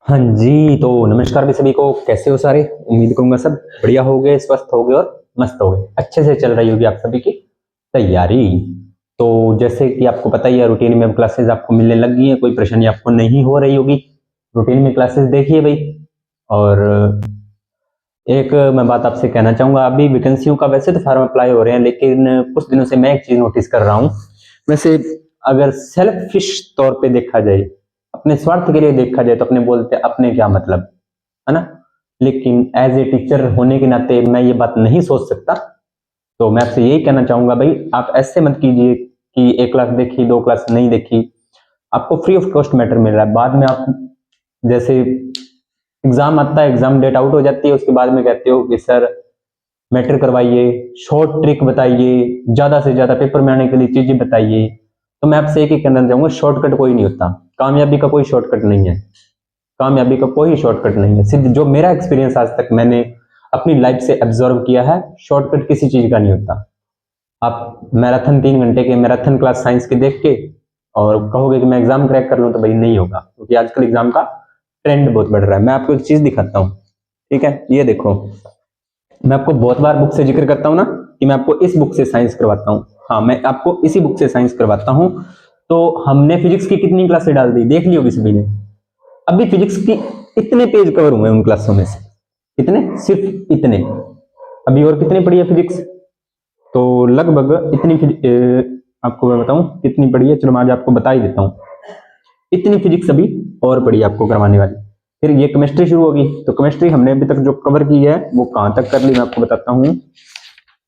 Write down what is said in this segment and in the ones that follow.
हाँ जी, तो नमस्कार भी सभी को। कैसे हो सारे? उम्मीद करूंगा सब बढ़िया होगे, स्वस्थ होगे और मस्त होगे। अच्छे से चल रही होगी आप सभी की तैयारी। तो जैसे कि आपको पता ही है, रूटीन में अब क्लासेस आपको मिलने लग गई हैं, कोई परेशानी आपको नहीं हो रही होगी। रूटीन में क्लासेस देखिए भाई। और एक मैं बात आपसे कहना चाहूंगा, अभी वैकेंसियों का वैसे तो फॉर्म अप्लाई हो रहे हैं, लेकिन कुछ दिनों से मैं एक चीज नोटिस कर रहा हूँ। वैसे अगर सेल्फिश तौर पे देखा जाए, अपने स्वार्थ के लिए देखा जाए, तो अपने बोलते अपने क्या मतलब, है ना। लेकिन एज ए टीचर होने के नाते मैं ये बात नहीं सोच सकता। तो मैं आपसे यही कहना चाहूंगा भाई, आप ऐसे मत कीजिए कि एक क्लास देखी, दो क्लास नहीं देखी। आपको फ्री ऑफ कॉस्ट मैटर मिल रहा है, बाद में आप जैसे एग्जाम आता है, एग्जाम डेट आउट हो जाती है, उसके बाद में कहते हो कि सर मैटर करवाइए, शॉर्ट ट्रिक बताइए, ज्यादा से ज्यादा पेपर में आने के लिए चीजें बताइए। तो मैं आपसे एक ही कहना चाहूंगा, शॉर्टकट कोई नहीं होता। कामयाबी का कोई शॉर्टकट नहीं है। कामयाबी का कोई शॉर्टकट नहीं है। सिर्फ जो मेरा एक्सपीरियंस आज तक मैंने अपनी लाइफ से ऑब्जर्व किया है, शॉर्टकट किसी चीज का नहीं होता। आप मैराथन 3 घंटे के मैराथन क्लास साइंस के देख के और कहोगे कि मैं एग्जाम क्रैक कर लूं, तो भाई नहीं होगा, क्योंकि आजकल एग्जाम का ट्रेंड बहुत बढ़ रहा है। मैं आपको एक चीज दिखाता हूँ, ठीक है? ये देखो, मैं आपको बहुत बार बुक से जिक्र करता हूँ ना कि मैं आपको इस बुक से साइंस करवाता हूँ। हाँ, मैं आपको इसी बुक से साइंस करवाता हूँ। तो हमने फिजिक्स की कितनी क्लासें डाल दी, देख ली होगी सभी ने। अभी फिजिक्स की इतने पेज कवर हुए उन क्लासों में से, इतने, सिर्फ इतने। अभी और कितनी पड़ी है फिजिक्स? तो लगभग इतनी आपको मैं बताऊं कितनी पड़ी है, चलो मैं आज आपको बता ही देता हूँ। इतनी फिजिक्स अभी और पड़ी है आपको करवाने वाली। फिर ये केमिस्ट्री शुरू होगी, तो केमिस्ट्री हमने अभी तक जो कवर की है वो कहां तक कर ली मैं आपको बताता हूँ।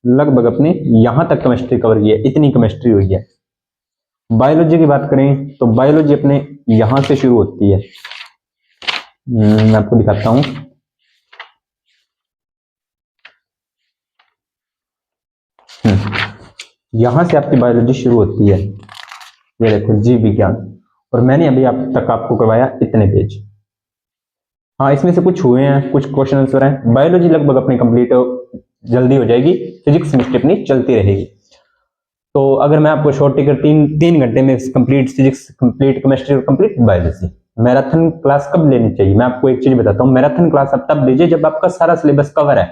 लगभग अपने यहां तक केमिस्ट्री कवर की है, इतनी केमिस्ट्री हुई है। बायोलॉजी की बात करें तो बायोलॉजी अपने यहां से शुरू होती है। मैं आपको दिखाता हूं। यहां से आपकी बायोलॉजी शुरू होती है। ये देखो, जीव विज्ञान। और मैंने अभी आप तक आपको करवाया इतने पेज। हाँ, इसमें से कुछ हुए हैं, कुछ क्वेश्चन आंसर हैं। बायोलॉजी लगभग अपनी कंप्लीट जल्दी हो जाएगी। फिजिक्स केमिस्ट्री अपनी चलती रहेगी। तो अगर मैं आपको शॉर्ट टिकर 3 घंटे में कंप्लीट फिजिक्स, कंप्लीट केमिस्ट्री और कंप्लीट बायोलॉजी, मैराथन क्लास कब लेनी चाहिए? मैं आपको एक चीज बताता हूँ, मैराथन क्लास आप तब लीजिए जब आपका सारा सिलेबस कवर है,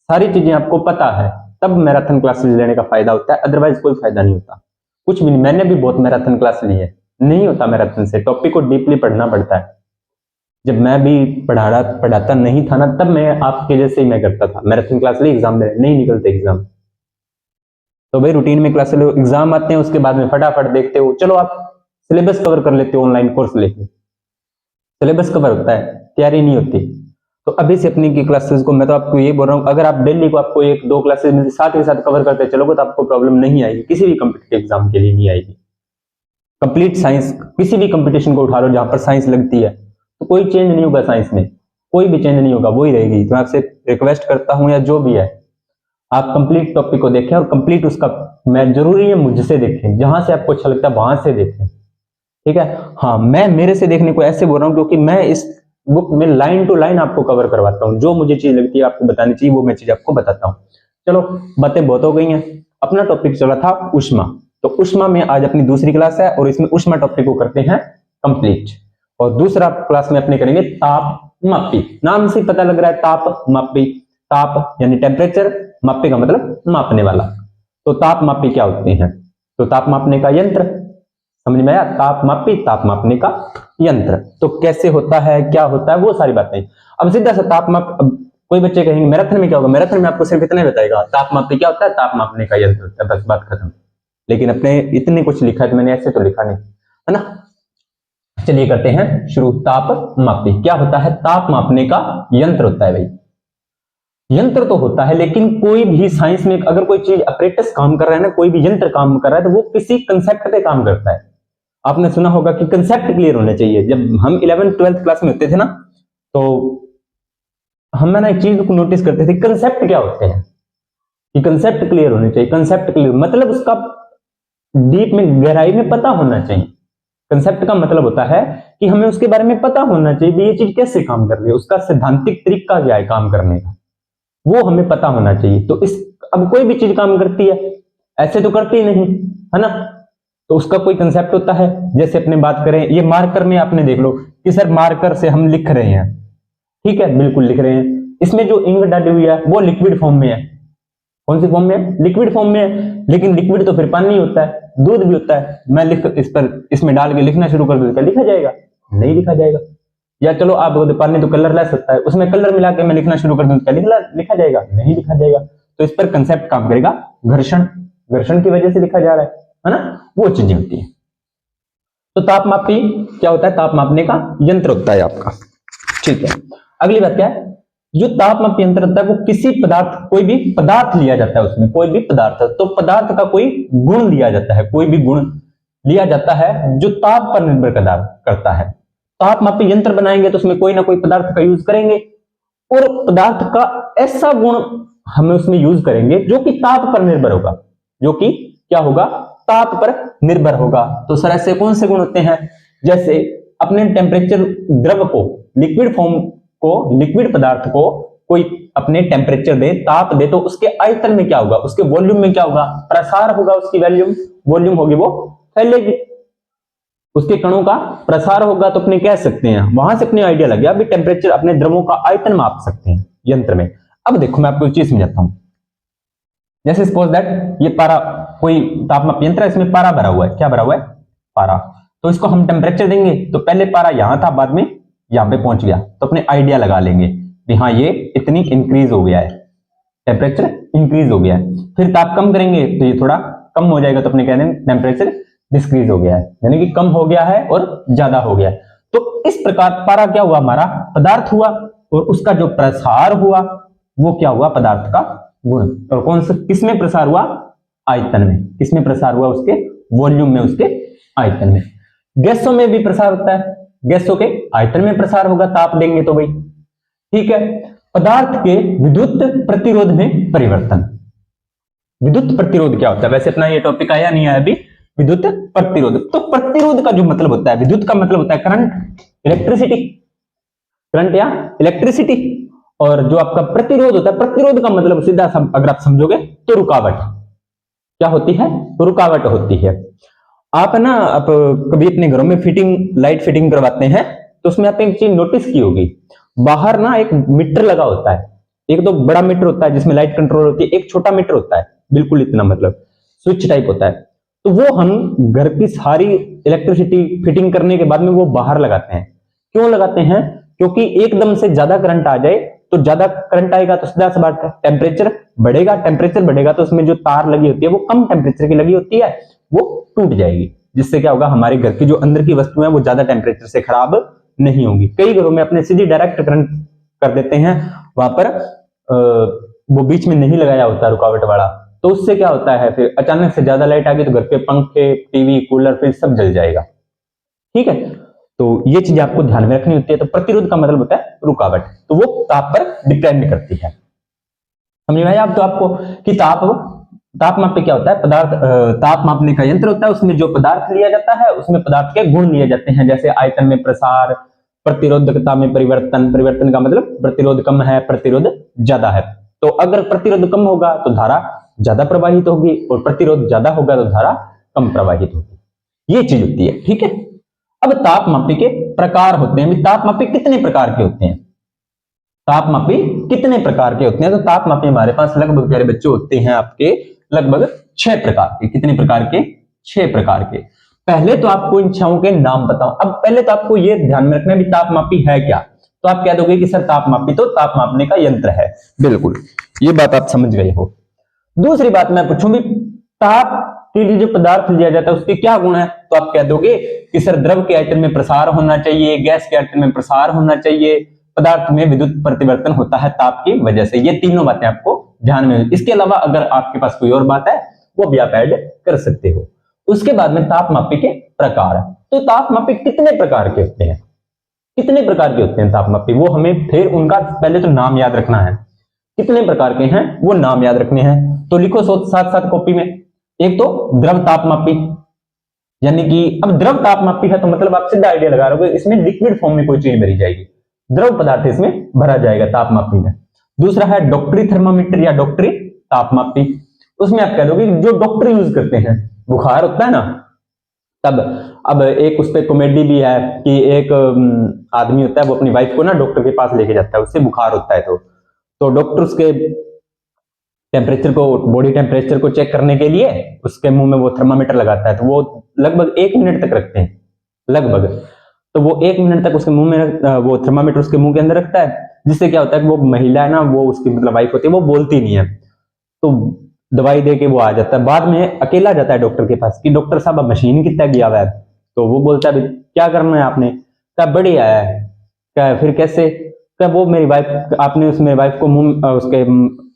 सारी चीजें आपको पता है, तब मैराथन क्लासेस लेने का फायदा होता है। अदरवाइज कोई फायदा नहीं होता, कुछ भी नहीं। मैंने भी बहुत मैराथन क्लास ली है, नहीं होता मैराथन से। टॉपिक को डीपली पढ़ना पड़ता है। जब मैं भी पढ़ाता नहीं था ना, तब मैं आपके जैसे ही मैं करता था, मैराथन क्लास ली, एग्जाम दे, नहीं निकलते एग्जाम। तो भाई रूटीन में क्लास लो, एग्जाम आते हैं, उसके बाद में फटाफट देखते हो, चलो आप सिलेबस कवर कर लेते हो, ऑनलाइन कोर्स लेके सिलेबस कवर होता है, तैयारी नहीं होती। तो अभी से अपनी की क्लासेस को मैं तो आपको ये बोल रहा हूँ, अगर आप डेली को आपको एक दो क्लासेस में साथ के साथ कवर करते चलोगे तो आपको प्रॉब्लम नहीं आएगी, किसी भी कॉम्पिटिटिव एग्जाम के लिए नहीं आएगी। कंप्लीट साइंस, किसी भी कंपटीशन को उठा लो जहां पर साइंस लगती है, तो कोई चेंज नहीं होगा साइंस में, कोई भी चेंज नहीं होगा, वही रहेगी। तो मैं आपसे रिक्वेस्ट करता हूं, या जो भी है, आप कंप्लीट टॉपिक को देखें और कंप्लीट उसका, मैं जरूरी है मुझसे देखें, जहां से आपको अच्छा लगता है वहां से देखें, ठीक है? हाँ, मैं मेरे से देखने को ऐसे बोल रहा हूँ क्योंकि मैं इस बुक में लाइन टू लाइन आपको कवर करवाता हूँ। जो मुझे चीज लगती है आपको बतानी चाहिए, वो मैं चीज आपको बताता हूँ। चलो, बातें बहुत हो गई हैं। अपना टॉपिक चला था उष्मा। तो उष्मा में आज अपनी दूसरी क्लास है और इसमें उष्मा टॉपिक को करते हैं कंप्लीट। और दूसरा क्लास में अपने करेंगे ताप मापी। नाम से पता लग रहा है, ताप मापी। ताप यानी टेम्परेचर, मापी का मतलब मापने वाला। तो ताप मापी क्या होते हैं? तो ताप मापने का यंत्र, समझ में आया? ताप मापी, ताप मापने का यंत्र। तो कैसे होता है, क्या होता है, वो सारी बातें। अब सीधा सा ताप माप, कोई बच्चे कहेंगे मैराथन में क्या होगा? मैराथन में आपको सिर्फ इतना ही बताएगा, ताप मापी क्या होता है, ताप मापने का यंत्र होता है, बस बात खत्म। लेकिन अपने इतने कुछ लिखा है, तो मैंने ऐसे तो लिखा नहीं, है ना। चलिए करते हैं शुरू। ताप मापी क्या होता है? ताप मापने का यंत्र होता है भाई। यंत्र तो होता है, लेकिन कोई भी साइंस में अगर कोई चीज अपरेटस काम कर रहा है ना, कोई भी यंत्र काम कर रहा है, तो वो किसी कंसेप्ट पे काम करता है। आपने सुना होगा कि कंसेप्ट क्लियर होने चाहिए। जब हम 11th-12th क्लास में होते थे ना, तो हम ना एक चीज को नोटिस करते थे, कंसेप्ट क्या होते हैं, कि कंसेप्ट क्लियर होने चाहिए। कंसेप्ट क्लियर मतलब उसका डीप में, गहराई में पता होना चाहिए। कंसेप्ट का मतलब होता है कि हमें उसके बारे में पता होना चाहिए, ये चीज कैसे काम कर रही है, उसका सैद्धांतिक तरीका क्या है काम करने का, वो हमें पता होना चाहिए। तो इस, अब कोई भी चीज काम करती है, ऐसे तो करती नहीं, है ना। तो उसका कोई कंसेप्ट होता है। जैसे अपने बात करें, ये मार्कर में आपने देख लो कि सर मार्कर से हम लिख रहे हैं, ठीक है, बिल्कुल लिख रहे हैं। इसमें जो इंक डाली हुई है वो लिक्विड फॉर्म में है। कौन सी फॉर्म में है? लिक्विड फॉर्म में है। लेकिन लिक्विड तो फिर पानी होता है, दूध भी होता है। मैं लिख इस पर इसमें डाल के लिखना शुरू कर दूं, क्या लिखा जाएगा? नहीं लिखा जाएगा। या चलो आप पानी तो कलर ला सकता है, उसमें कलर मिला के मैं लिखना शुरू कर दूं, क्या लिखा जाएगा? नहीं लिखा जाएगा। तो इस पर कंसेप्ट काम करेगा घर्षण। घर्षण की वजह से लिखा जा रहा है ना, वो चीजें होती है। तो तापमापी क्या होता है? ताप मापने का यंत्र होता है आपका, ठीक है। अगली बात क्या है? जो तापमापी यंत्र होता है वो किसी पदार्थ, कोई भी पदार्थ लिया जाता है, उसमें कोई भी पदार्थ, तो पदार्थ का कोई गुण लिया जाता है, कोई भी गुण लिया जाता है जो ताप पर निर्भर करता है। तापमापी यंत्र बनाएंगे तो उसमें कोई ना कोई पदार्थ का यूज करेंगे, और पदार्थ का ऐसा गुण हमें उसमें यूज करेंगे जो कि ताप पर निर्भर होगा, जो कि क्या होगा? ताप पर निर्भर होगा। तो सर ऐसे कौन से गुण होते हैं? जैसे अपने टेम्परेचर द्रव को, लिक्विड फॉर्म को, लिक्विड पदार्थ को कोई अपने टेम्परेचर दे, ताप दे, तो उसके आयतन में क्या होगा? उसके वॉल्यूम में क्या होगा? प्रसार होगा। उसकी वॉल्यूम होगी, वो फैलेगी, उसके कणों का प्रसार होगा। तो अपने कह सकते हैं, वहां से अपने आइडिया लग गया, अभी टेम्परेचर अपने द्रवों का आयतन माप सकते हैं यंत्र में। अब देखो मैं आपको एक चीज समझाता हूं। जैसे सपोज दैट ये पारा, कोई तापमाप यंत्र है, इसमें पारा भरा हुआ है। क्या भरा हुआ है? पारा। तो इसको हम टेम्परेचर देंगे, तो पहले पारा यहां था, बाद में यहां पे पहुंच गया, तो अपने आइडिया लगा लेंगे कि हाँ ये इतनी इंक्रीज हो गया है, टेम्परेचर इंक्रीज हो गया है। फिर ताप कम करेंगे तो ये थोड़ा कम हो जाएगा, तो अपने कह देंगे टेम्परेचर डिक्रीज हो गया है, यानी कि कम हो गया है और ज्यादा हो गया है। तो इस प्रकार पारा क्या हुआ? हमारा पदार्थ हुआ, और उसका जो प्रसार हुआ वो क्या हुआ? पदार्थ का गुण। और कौन सा, किसमें प्रसार हुआ? आयतन में। किसमें प्रसार हुआ? उसके वॉल्यूम में, उसके आयतन में। गैसों में भी प्रसार होता है, गैसों के आयतन में प्रसार होगा, ताप देंगे तो भाई, ठीक है। पदार्थ के विद्युत प्रतिरोध में परिवर्तन। विद्युत प्रतिरोध क्या होता है? वैसे अपना ये टॉपिक आया नहीं है अभी, विद्युत प्रतिरोध। तो प्रतिरोध का जो मतलब होता है, विद्युत का मतलब होता है करंट, इलेक्ट्रिसिटी, करंट या इलेक्ट्रिसिटी। और जो आपका प्रतिरोध होता है, प्रतिरोध का मतलब सीधा अगर आप समझोगे तो रुकावट। क्या होती है? रुकावट होती है। आप ना, आप कभी अपने घरों में लाइट फिटिंग करवाते हैं, तो उसमें आप एक चीज नोटिस की होगी, बाहर ना एक मीटर लगा होता है। एक तो बड़ा मीटर होता है जिसमें लाइट कंट्रोल होती है, एक छोटा मीटर होता है, बिल्कुल इतना, मतलब स्विच टाइप होता है। तो वो हम घर की सारी इलेक्ट्रिसिटी फिटिंग करने के बाद में वो बाहर लगाते हैं। क्यों लगाते हैं? क्योंकि एकदम से ज्यादा करंट आ जाए, तो ज्यादा करंट आएगा तो सीधा सा बात है, टेम्परेचर बढ़ेगा। टेम्परेचर बढ़ेगा तो उसमें जो तार लगी होती है वो कम टेम्परेचर की लगी होती है, वो टूट जाएगी, जिससे क्या होगा? हमारे घर की जो अंदर की वस्तु है वो ज्यादा टेम्परेचर से खराब नहीं होगी। कई घरों में अपने सीधी डायरेक्ट करंट कर देते हैं, वहां पर वो बीच में नहीं लगाया होता रुकावट वाला, तो उससे क्या होता है? फिर अचानक से ज्यादा लाइट आ गई तो घर के पंखे, टीवी, कूलर फिर सब जल जाएगा, ठीक है। तो ये चीज आपको ध्यान में रखनी होती है। तो प्रतिरोध का मतलब होता है रुकावट, तो वो ताप पर डिपेंड करती है। समझ में आया आप? तो आपको कि ताप मापे क्या होता है? पदार्थ, ताप मापने का यंत्र होता है, उसमें जो पदार्थ लिया जाता है उसमें पदार्थ के गुण लिए जाते हैं, जैसे आयतन में प्रसार, प्रतिरोधकता में परिवर्तन। परिवर्तन का मतलब प्रतिरोध कम है, प्रतिरोध ज्यादा है। तो अगर प्रतिरोध कम होगा तो धारा ज्यादा प्रवाहित होगी, और प्रतिरोध ज्यादा होगा तो धारा कम प्रवाहित होगी। ये चीज होती है, ठीक है। अब तापमापी के प्रकार होते हैं। तापमापी कितने प्रकार के होते हैं? तापमापी कितने प्रकार के होते हैं? तो तापमापी हमारे पास लगभग, प्यारे बच्चे, होते हैं आपके लगभग 6 प्रकार के। कितने प्रकार के? 6 प्रकार के। पहले तो आपको इन 6 के नाम बताओ। अब पहले तो आपको ये ध्यान में रखना है कि तापमापी है क्या। तो आप कह दोगे कि सर तापमापी तो ताप मापने का यंत्र है। बिल्कुल, ये बात आप समझ गए हो। दूसरी बात मैं पूछूं भी, ताप के लिए जो पदार्थ लिया जाता है उसके क्या गुण है? तो आप कह दोगे कि सर द्रव के आयतन में प्रसार होना चाहिए, गैस के आयतन में प्रसार होना चाहिए, पदार्थ में विद्युत परिवर्तन होता है ताप की वजह से। ये तीनों बातें आपको ध्यान में। इसके अलावा अगर आपके पास कोई और बात है वो भी आप ऐड कर सकते हो। उसके बाद में तापमापी के प्रकार। तो तापमापी कितने प्रकार के होते हैं? कितने प्रकार के होते हैं तापमापी? वो हमें फिर उनका पहले तो नाम याद रखना है। कितने प्रकार के हैं वो नाम याद रखने हैं। तो लिखो साथ साथ कॉपी में। एक तो द्रव तापमापी, यानी कि अब द्रव तापमापी है तो मतलब आप सीधा आइडिया लगा रहे हो, इसमें लिक्विड फॉर्म में कोई चीज भरी जाएगी, द्रव पदार्थ इसमें भरा जाएगा तापमापी में। दूसरा है डॉक्टरी थर्मामीटर या डॉक्टरी तापमापी। उसमें आप कह दोगे जो डॉक्टर यूज करते हैं, बुखार होता है ना, तब अब एक उस पर कॉमेडी भी है कि एक आदमी होता है, वो अपनी वाइफ को ना डॉक्टर के पास लेके जाता है, उससे बुखार होता है, तो डॉक्टर उसके टेम्परेचर को, बॉडी टेम्परेचर को चेक करने के लिए उसके मुंह में वो थर्मामीटर लगाता है, तो वो लगभग 1 मिनट तक रखते हैं, लगभग। तो वो 1 मिनट तक उसके मुंह में वो थर्मामीटर उसके मुंह के अंदर रखता है, जिससे क्या होता है कि वो महिला है ना, वो उसकी मतलब वाइफ होती है, वो बोलती नहीं है, तो दवाई दे के वो आ जाता है। बाद में अकेला जाता है डॉक्टर के पास कि डॉक्टर साहब अब मशीन कितना गया हुआ है, तो वो बोलता है क्या करना है आपने, क्या बढ़िया है, क्या फिर कैसे, क्या वो मेरी वाइफ, आपने उस मेरी वाइफ को मुंह उसके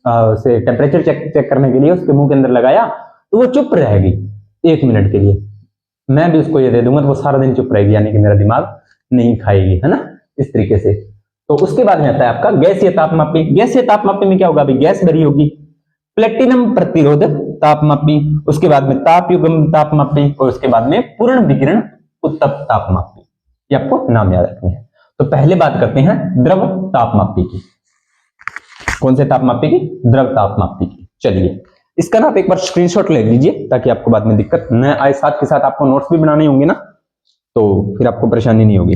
से टेम्परेचर चेक करने के लिए उसके मुंह के अंदर लगाया, तो वो चुप रहेगी 1 मिनट के लिए, मैं भी उसको ये दे दूंगा तो वो सारा दिन चुप रहेगी, यानी कि मेरा दिमाग नहीं खाएगी, है ना, इस तरीके से। तो उसके बाद में आता है आपका गैसीय तापमापी। गैसीय तापमापी में क्या होगा, अभी गैस भरी होगी, प्लेटिनम प्रतिरोधक तापमापी, उसके बाद में तापयुग्म तापमापी, और उसके बाद में पूर्ण विकिरण उत्तप तापमापी। ये आपको नाम याद रखने हैं। तो पहले बात करते हैं द्रव तापमापी की। कौन से तापमापी की, द्रव तापमापी की। चलिए इसका ना आप एक बार स्क्रीनशॉट ले लीजिए ताकि आपको बाद में दिक्कत न आए, साथ के साथ आपको नोट्स भी बनाने होंगे ना, तो फिर आपको परेशानी नहीं होगी।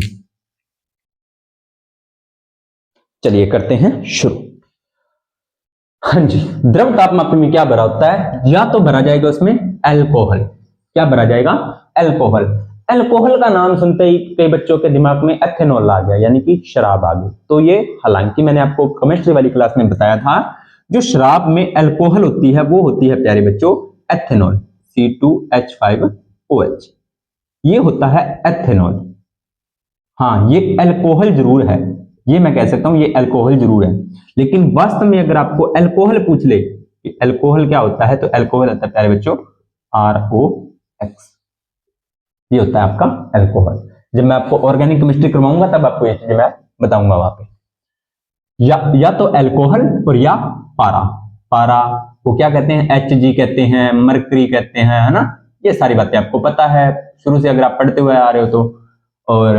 चलिए करते हैं शुरू। हाँ जी, द्रव तापमापी में क्या भरा होता है, या तो भरा जाएगा उसमें अल्कोहल। क्या भरा जाएगा, अल्कोहल। अल्कोहल का नाम सुनते ही कई बच्चों के दिमाग में एथेनॉल आ गया, यानी कि शराब आ गई। तो ये हालांकि मैंने आपको केमिस्ट्री वाली क्लास में बताया था, जो शराब में अल्कोहल होती है वो होती है प्यारे बच्चों एथेनॉल, C2H5OH, ये होता है एथेनॉल। हाँ, ये अल्कोहल जरूर है, ये मैं कह सकता हूं ये अल्कोहल जरूर है, लेकिन वास्तव में अगर आपको अल्कोहल पूछ ले कि अल्कोहल क्या होता है, तो अल्कोहल होता है प्यारे बच्चों ROX, ये होता है आपका अल्कोहल। जब मैं आपको ऑर्गेनिक केमिस्ट्री करवाऊंगा तब आपको ये चीजें मैं बताऊंगा वहां पे। या तो अल्कोहल और या पारा। पारा को क्या कहते हैं, Hg कहते हैं, मरकरी कहते हैं, है ना, ये सारी बातें आपको पता है शुरू से अगर आप पढ़ते हुए आ रहे हो तो। और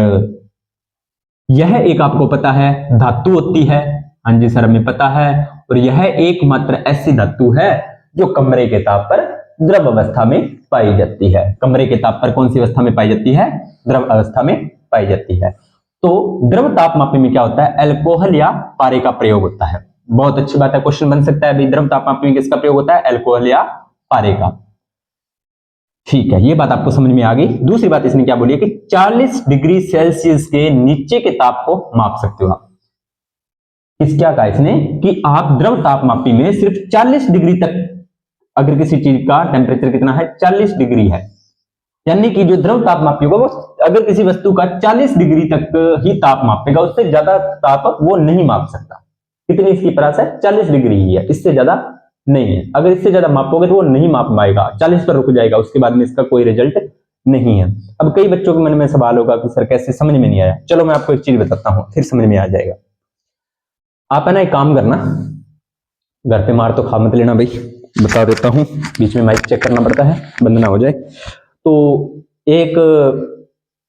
यह एक आपको पता है धातु होती है, हाँ जी सर हमें पता है। और यह एकमात्र ऐसी धातु है जो कमरे के ताप पर द्रव अवस्था में पाई जाती है। कमरे के ताप पर कौन सी अवस्था में पाई जाती है, द्रव अवस्था में पाई जाती है। तो द्रव तापमापी में क्या होता है, अल्कोहल या पारे का प्रयोग होता है। बहुत अच्छी बात है, क्वेश्चन बन सकता है अभी, द्रव तापमापी में किसका प्रयोग होता है, अल्कोहल या पारे का। ठीक है, ये बात आपको समझ में आ गई। दूसरी बात इसने क्या बोली है कि 40 डिग्री सेल्सियस के नीचे के ताप को माप सकते हो आप। इस क्या कहा इसने कि आप द्रव तापमापी में सिर्फ 40 डिग्री तक, अगर किसी चीज का टेम्परेचर कितना है 40 डिग्री है, यानी कि जो द्रव तापमापी होगा वो अगर किसी वस्तु का 40 डिग्री तक ही ताप मापेगा, उससे ज्यादा ताप वो नहीं माप सकता। कितनी इसकी परास है, 40 डिग्री ही है, इससे ज्यादा नहीं है। अगर इससे ज्यादा मापोगे तो वो नहीं माप पाएगा, 40 पर रुक जाएगा, उसके बाद में इसका कोई रिजल्ट नहीं है। अब कई बच्चों के मन में सवाल होगा कि सर कैसे, समझ में नहीं आया। चलो मैं आपको एक चीज बताता हूं, फिर समझ में आ जाएगा। आप है ना एक काम करना, घर पे मार तो खा मत लेना भाई, बता देता हूं, बीच में माइक चेक करना पड़ता है, बंद ना हो जाए। तो एक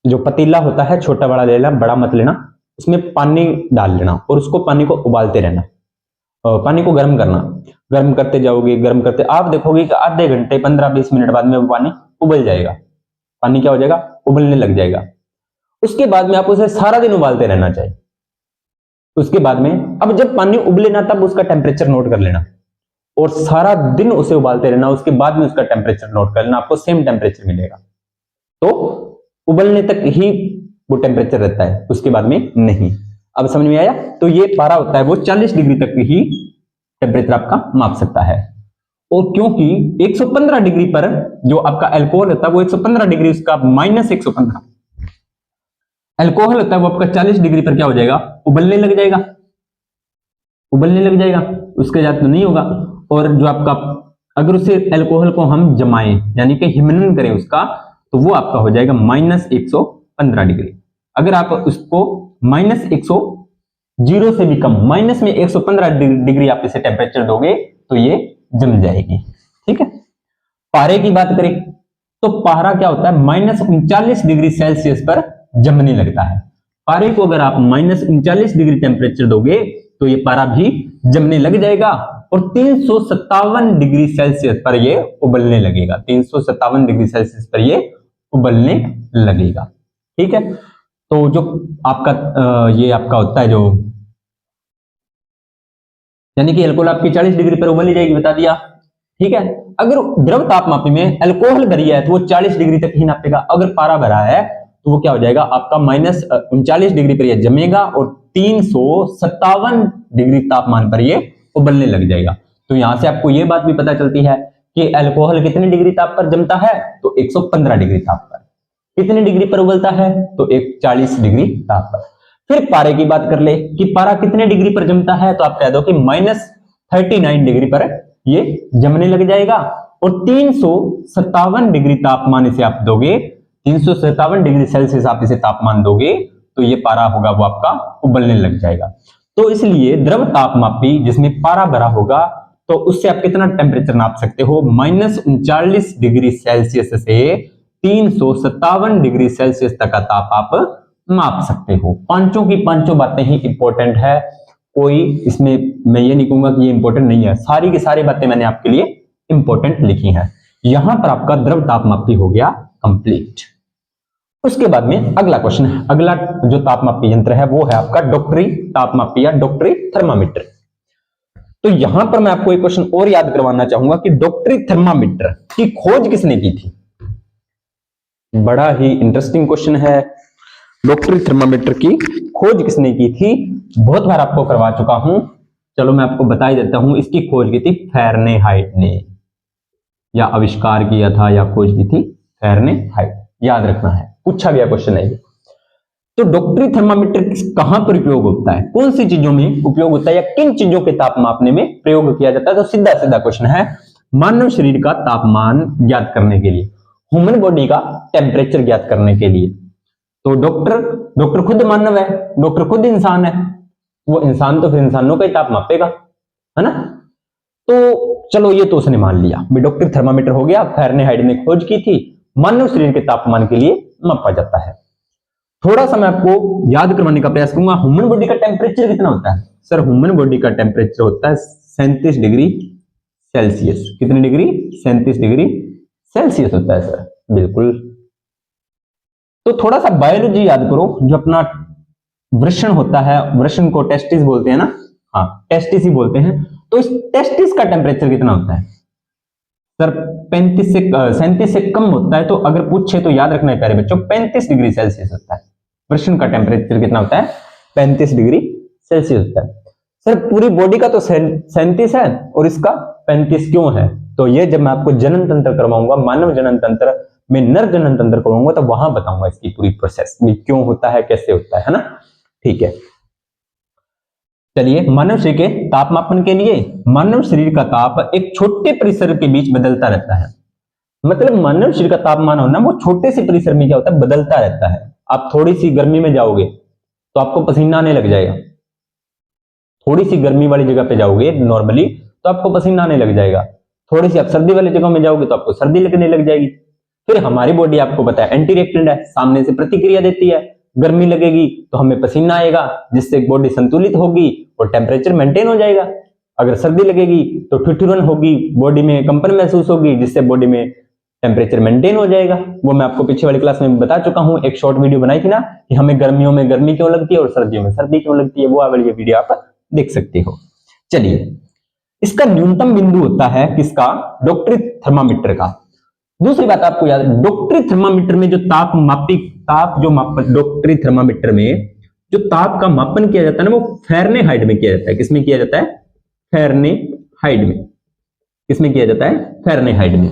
जो पतीला होता है छोटा बड़ा ले लेना, बड़ा मत लेना, उसमें पानी डाल लेना और उसको पानी को उबालते रहना, पानी को गर्म करना, गर्म करते जाओगे, गर्म करते आप देखोगे कि आधे घंटे 15-20 मिनट बाद में वो पानी उबल जाएगा। पानी क्या हो जाएगा, उबलने लग जाएगा। उसके बाद में आप उसे सारा दिन उबालते रहना चाहिए। उसके बाद में अब जब पानी उबले ना तब उसका टेम्परेचर नोट कर लेना और सारा दिन उसे उबालते रहना, उसके बाद में उसका टेम्परेचर नोट कर लेना, आपको सेम टेम्परेचर मिलेगा। तो उबलने तक ही वो टेम्परेचर रहता है, उसके बाद में नहीं। अब समझ में आया। तो ये पारा होता है वो 40 डिग्री तक ही टेम्परेचर आपका माप सकता है। और क्योंकि 115 डिग्री पर जो आपका अल्कोहल होता है वो 115 डिग्री, उसका -115 अल्कोहल होता है वो आपका 40 डिग्री पर क्या हो जाएगा, उबलने लग जाएगा, उबलने लग जाएगा, उसके साथ तो नहीं होगा। और जो आपका अगर उसे अल्कोहल को हम जमाएं यानी कि हिमनन करें उसका, तो वो आपका हो जाएगा -115 डिग्री। अगर आप उसको -100 से भी कम, माइनस में 115 डिग्री आप इसे टेम्परेचर दोगे तो ये जम जाएगी। ठीक है। पारे की बात करें तो पारा क्या होता है, -39 डिग्री सेल्सियस पर जमने लगता है। पारे को अगर आप -39 डिग्री टेम्परेचर दोगे तो ये पारा भी जमने लग जाएगा और 357 डिग्री सेल्सियस पर ये उबलने लगेगा। 357 डिग्री सेल्सियस पर ये उबलने लगेगा। ठीक है, तो जो आपका ये आपका होता है जो, यानी कि अल्कोहल आपकी 40 डिग्री पर उबल ही जाएगी, बता दिया। ठीक है, अगर द्रव तापमापी में अल्कोहल भरी है तो वो 40 डिग्री तक ही नापेगा। अगर पारा भरा है तो वो क्या हो जाएगा आपका -39 डिग्री पर यह जमेगा और 357 डिग्री तापमान पर ये उबलने लग जाएगा। तो यहां से आपको ये बात भी पता चलती है कि अल्कोहल कितनी डिग्री ताप पर जमता है, तो 115 डिग्री ताप पर। कितनी डिग्री पर उबलता है, तो 40 डिग्री ताप पर। फिर पारे की बात कर ले कि पारा कितने डिग्री पर जमता है, तो आप कह दो कि -39 डिग्री पर ये जमने लग जाएगा और 357 डिग्री तापमान इसे आप दोगे, 357 डिग्री सेल्सियस आप इसे तापमान दोगे तो ये पारा होगा वो आपका उबलने लग जाएगा। तो इसलिए द्रव तापमापी जिसमें पारा भरा होगा तो उससे आप कितना टेम्परेचर नाप सकते हो, -39 डिग्री सेल्सियस से 357 डिग्री सेल्सियस तक का ताप आप माप सकते हो। पांचों की पांचों बातें ही इंपॉर्टेंट है, कोई इसमें मैं ये नहीं कहूंगा कि ये इंपॉर्टेंट नहीं है, सारी की सारी बातें मैंने आपके लिए इंपॉर्टेंट लिखी हैं। यहां पर आपका द्रव तापमापी हो गया कंप्लीट। उसके बाद में अगला क्वेश्चन है, अगला जो तापमापी यंत्र है वो है आपका डॉक्टरी तापमापी या डॉक्टरी थर्मामीटर। तो यहां पर मैं आपको एक क्वेश्चन और याद करवाना चाहूंगा कि डॉक्टरी थर्मामीटर की खोज किसने की थी। बड़ा ही इंटरेस्टिंग क्वेश्चन है, डॉक्टरी थर्मामीटर की खोज किसने की थी। बहुत बार आपको करवा चुका हूं, चलो मैं आपको बता ही देता हूं। इसकी खोज की थी फ़ारेनहाइट ने, या आविष्कार किया था या खोज की थी फ़ारेनहाइट, याद रखना है, पूछा गया क्वेश्चन है ये। तो डॉक्टरी थर्मामीटर कहां पर उपयोग होता है, कौन सी चीजों में उपयोग होता है या किन चीजों के ताप मापने में प्रयोग किया जाता है। तो सीधा सीधा क्वेश्चन है, मानव शरीर का तापमान ज्ञात करने के लिए, ह्यूमन बॉडी का टेम्परेचर ज्ञात करने के लिए। तो डॉक्टर खुद मानव है, डॉक्टर खुद इंसान है, वो इंसान तो फिर इंसानों का ही ताप मापेगा, है ना। तो चलो ये तो उसने मान लिया, डॉक्टरी थर्मामीटर हो गया, फ़ारेनहाइट ने खोज की थी, मानव शरीर के तापमान के लिए मापा जाता है। थोड़ा सा मैं आपको याद करवाने का प्रयास करूंगा, ह्यूमन बॉडी का टेम्परेचर कितना होता है। सर ह्यूमन बॉडी का टेम्परेचर होता है 37 डिग्री सेल्सियस। कितनी डिग्री, 37 डिग्री सेल्सियस होता है सर, बिल्कुल। तो थोड़ा सा बायोलॉजी याद करो, जो अपना वृषण होता है, वृषण को टेस्टिस बोलते हैं ना, हाँ टेस्टिस ही बोलते हैं। तो इस टेस्टिस का टेम्परेचर कितना होता है सर, 37 से कम होता है। तो अगर पूछे तो याद रखना है प्यारे बच्चों, 35 डिग्री सेल्सियस होता है। वृषण का टेम्परेचर कितना होता है, 35 डिग्री सेल्सियस होता है। सर पूरी बॉडी का तो 37 है और इसका 35 क्यों है, तो ये जब मैं आपको जनन तंत्र करवाऊंगा, मानव जनन तंत्र में नर जनन तंत्र करवाऊंगा, तो वहां बताऊंगा इसकी पूरी प्रोसेस भी क्यों होता है, कैसे होता है ना। ठीक है, चलिए मानव शरीर के तापमापन के लिए, मानव शरीर का ताप एक छोटे परिसर के बीच बदलता रहता है। मतलब मानव शरीर का तापमान होना वो छोटे से परिसर में क्या होता है, बदलता रहता है। आप थोड़ी सी गर्मी में जाओगे तो आपको पसीना आने लग जाएगा, थोड़ी सी गर्मी वाली जगह पे जाओगे नॉर्मली तो आपको पसीना आने लग जाएगा, थोड़ी सी आप सर्दी वाली जगह में जाओगे तो आपको सर्दी लगने लग जाएगी। फिर हमारी बॉडी आपको पता है एंटी रिएक्टेंट है, सामने से प्रतिक्रिया देती है, गर्मी लगेगी तो हमें पसीना आएगा जिससे बॉडी संतुलित होगी और टेम्परेचर मेंटेन हो जाएगा। अगर सर्दी लगेगी तो ठिठुरन होगी, बॉडी में कंपन महसूस होगी जिससे बॉडी में टेम्परेचर मेंटेन हो जाएगा। वो मैं आपको पीछे वाली क्लास में बता चुका हूं, एक शॉर्ट वीडियो बनाई थी ना कि हमें गर्मियों में गर्मी क्यों लगती है और सर्दियों में सर्दी क्यों लगती है, वो वाली वीडियो आप देख सकते हो। चलिए, इसका न्यूनतम बिंदु होता है किसका, डॉक्टरी थर्मामीटर का। दूसरी बात आपको याद, डॉक्टरी थर्मामीटर में जो डॉक्टरी थर्मामीटर में जो ताप का मापन किया जाता है ना, वो फ़ारेनहाइट में किया जाता है। किसमें किया जाता है, फ़ारेनहाइट में। किसमें किया जाता है, फ़ारेनहाइट में।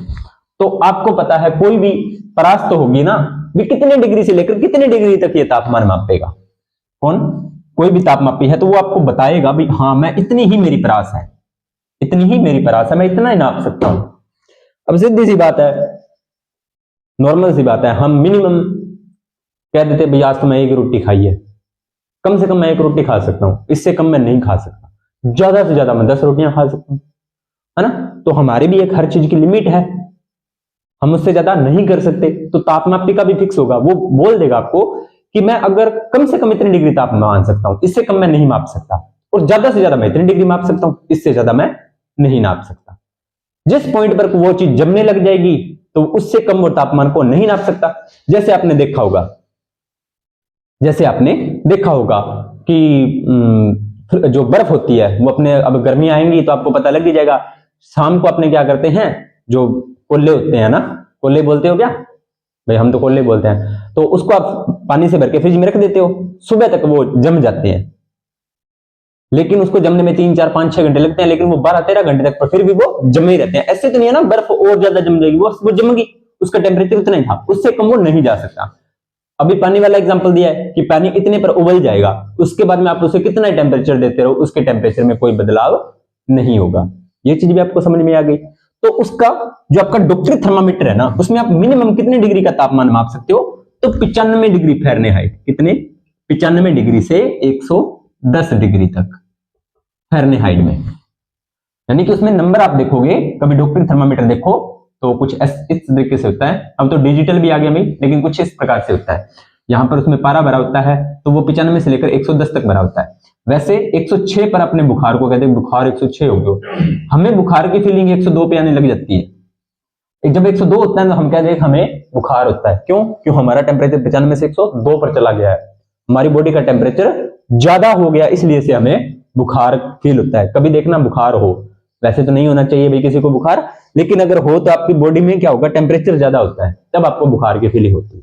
तो आपको पता है कोई भी परास तो होगी ना, भी कितने डिग्री से लेकर कितने डिग्री तक ये तापमान मापेगा। कौन, कोई भी तापमापी है तो वो आपको बताएगा भी हाँ मैं इतनी ही मेरी परास है, इतनी ही मेरी परास है, मैं इतना ही नाप सकता हूं। अब सीधी सी बात है, नॉर्मल सी बात है, हम मिनिमम कह देते भैया आज तो मैं एक रोटी खाई है, कम से कम मैं एक रोटी खा सकता हूं, इससे कम मैं नहीं खा सकता, ज्यादा से ज्यादा मैं 10 रोटियां खा सकता हूं, है ना। तो हमारी भी एक हर चीज की लिमिट है, हम उससे ज्यादा नहीं कर सकते। तो तापमापी का भी फिक्स होगा, वो बोल देगा आपको कि मैं अगर कम से कम इतनी डिग्री तापमान मान सकता हूं, इससे कम मैं नहीं माप सकता, और ज्यादा से ज्यादा मैं इतनी डिग्री माप सकता हूं, इससे ज्यादा मैं नहीं नाप सकता। जिस पॉइंट पर वो चीज जमने लग जाएगी तो उससे कम वो तापमान को नहीं नाप सकता। जैसे आपने देखा होगा कि जो बर्फ होती है वो अपने, अब गर्मी आएंगी तो आपको पता लग ही जाएगा, शाम को अपने क्या करते हैं, जो कोल्ले होते हैं ना, कोल्ले बोलते हो क्या भाई, हम तो कोल्ले बोलते हैं, तो उसको आप पानी से भर के फ्रिज में रख देते हो, सुबह तक वो जम जाते हैं, लेकिन उसको जमने में 3 4 5 6 घंटे लगते हैं, लेकिन वो 12 13 घंटे तक, पर फिर भी वो जमे ही रहते हैं। ऐसे तो नहीं है ना बर्फ और ज्यादा जम जाएगी, वो जमेगी, उसका टेम्परेचर उतना ही था, उससे कम वो नहीं जा सकता। अभी पानी वाला एग्जांपल दिया है कि पानी इतने पर उबल जाएगा, उसके बाद में आप उसे कितना टेम्परेचर देते रहो, उसके टेम्परेचर में कोई बदलाव नहीं होगा। ये चीज भी आपको समझ में आ गई। तो उसका जो आपका डॉक्टरी थर्मामीटर है ना, उसमें आप मिनिमम कितने डिग्री का तापमान माप सकते हो, तो 95 डिग्री फ़ारेनहाइट, कितने, 95 डिग्री से 110 डिग्री तक फ़ारेनहाइट में। यानी कि उसमें नंबर आप देखोगे, कभी डॉक्टरी थर्मामीटर देखो तो कुछ इस तरीके से होता है, अब तो डिजिटल भी आ गया भाई, लेकिन कुछ इस प्रकार से होता है। यहाँ पर उसमें पारा भरा होता है, तो वो 95 से लेकर 110 तक भरा होता है। वैसे 106 पर अपने बुखार को कहते हैं, बुखार 106 हो गया, हमें बुखार की फीलिंग 102 पे आने लग जाती है। जब 102 होता है तो हम कहते हैं हमें बुखार होता है, क्यों हमारा टेम्परेचर 95 से 102 पर चला गया है, हमारी बॉडी का टेम्परेचर ज्यादा हो गया, इसलिए से हमें बुखार फील होता है। कभी देखना बुखार हो, वैसे तो नहीं होना चाहिए भाई किसी को बुखार, लेकिन अगर हो तो आपकी बॉडी में क्या होगा, टेम्परेचर ज्यादा होता है, तब आपको बुखार की फीलिंग होती है।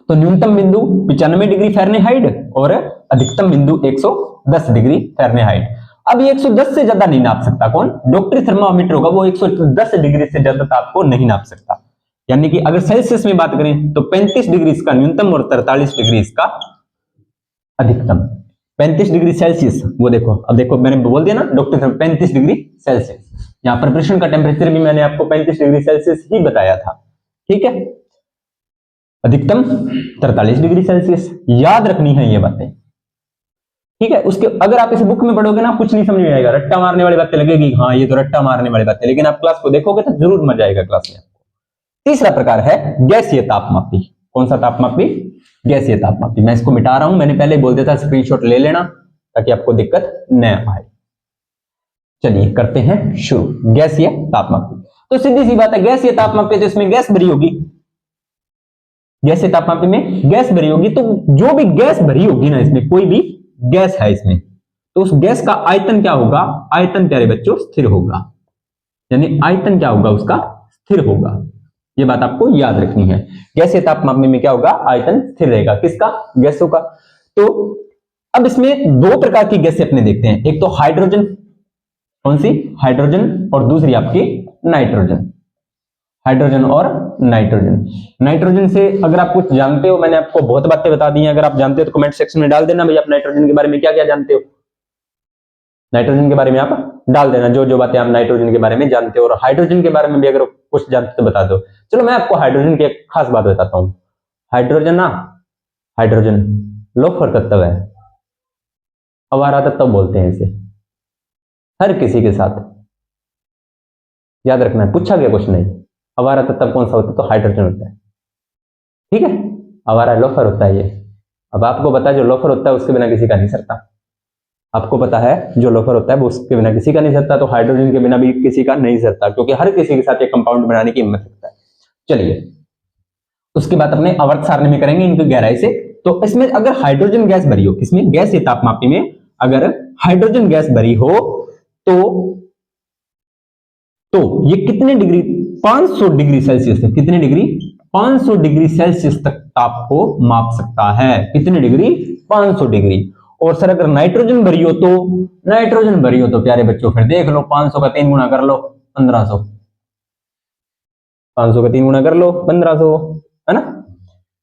तो न्यूनतम बिंदु 95 डिग्री फ़ारेनहाइट और अधिकतम बिंदु 110 डिग्री फ़ारेनहाइट। अब ये 110 से ज्यादा नहीं नाप सकता कौन, डॉक्टरी थर्मामीटर होगा, वो 110 डिग्री से ज्यादा ताप को नहीं नाप सकता। यानी कि अगर सेल्सियस में बात करें तो 35 डिग्री इसका न्यूनतम और 43 डिग्री इसका अधिकतम। 35 डिग्री सेल्सियस, वो देखो, अब देखो मैंने बोल दिया ना डॉक्टर 35 डिग्री सेल्सियस, यहाँ पर प्रश्न का टेम्परेचर भी मैंने आपको 35 डिग्री सेल्सियस ही बताया था, ठीक है। अधिकतम 43 डिग्री सेल्सियस, याद रखनी है ये बातें, ठीक है। उसके अगर आप इस बुक में पढ़ोगे ना, कुछ नहीं समझ में आएगा, रट्टा मारने वाली बातें लगेगी, हाँ ये तो रट्टा मारने वाली बातें, लेकिन आप क्लास को देखोगे तो जरूर मजा आएगा क्लास में। तीसरा प्रकार है गैसीय तापमापी। कौन सा तापमापी, गैसीय तापमापी। मैं इसको मिटा रहा हूं, मैंने पहले बोल दिया था स्क्रीनशॉट ले लेना ताकि आपको दिक्कत न आए। चलिए करते हैं शुरू। गैसीय तापमापी, तो सीधी सी बात है, गैसीय तापमापी तो इसमें गैस भरी होगी, गैसीय तापमापी में गैस भरी होगी, तो जो भी गैस भरी होगी ना, इसमें कोई भी गैस है इसमें, तो उस गैस का आयतन क्या होगा, आयतन प्यारे बच्चों स्थिर होगा, यानी आयतन क्या होगा उसका, स्थिर होगा। ये बात आपको याद रखनी है, गैसीय तापमापी में क्या होगा, आयतन स्थिर रहेगा, किसका, गैसों का। तो अब इसमें दो प्रकार की गैसें अपने देखते हैं, एक तो हाइड्रोजन, कौन सी, हाइड्रोजन, और दूसरी आपकी नाइट्रोजन। हाइड्रोजन और नाइट्रोजन। नाइट्रोजन से अगर आप कुछ जानते हो, मैंने आपको बहुत बातें बता दी हैं, अगर आप जानते हो तो कमेंट सेक्शन में डाल देना भाई, आप नाइट्रोजन के बारे में क्या क्या जानते हो, नाइट्रोजन के बारे में आप डाल देना जो जो बातें आप नाइट्रोजन के बारे में जानते हो, और हाइड्रोजन के बारे में भी अगर कुछ जानते हो तो बता दो। चलो मैं आपको हाइड्रोजन की एक खास बात बताता हूं। हाइड्रोजन ना, हाइड्रोजन लोफर तत्व है, अवारा तत्व बोलते हैं इसे, हर किसी के साथ याद रखना है, पूछा गया कुछ नहीं, अवारा तत्व कौन सा होता है, तो हाइड्रोजन होता है, ठीक है। अवारा लोफर होता है ये। अब आपको पता है जो लोफर होता है उसके बिना किसी का नहीं सरता, आपको पता है जो लोफर होता है वो उसके बिना किसी का नहीं सरता, तो हाइड्रोजन के बिना भी किसी का नहीं सरता, क्योंकि हर किसी के साथ ये कंपाउंड बनाने की हिम्मत रखता है। चलिए उसके बाद अपने आवर्त सारणी में करेंगे इनकी गहराई से। तो इसमें अगर हाइड्रोजन गैस भरी हो, किसमें, गैसीय तापमापी में अगर हाइड्रोजन गैस भरी हो तो ये कितने डिग्री, 500 डिग्री सेल्सियस तक, कितने डिग्री, 500 डिग्री सेल्सियस तक ताप को माप सकता है, कितने डिग्री, 500 डिग्री। और सर अगर नाइट्रोजन भरी हो तो, नाइट्रोजन भरी हो तो प्यारे बच्चों फिर देख लो, 500 का 3 गुना कर लो 1500, 500 का 3 गुना कर लो 1500, है ना।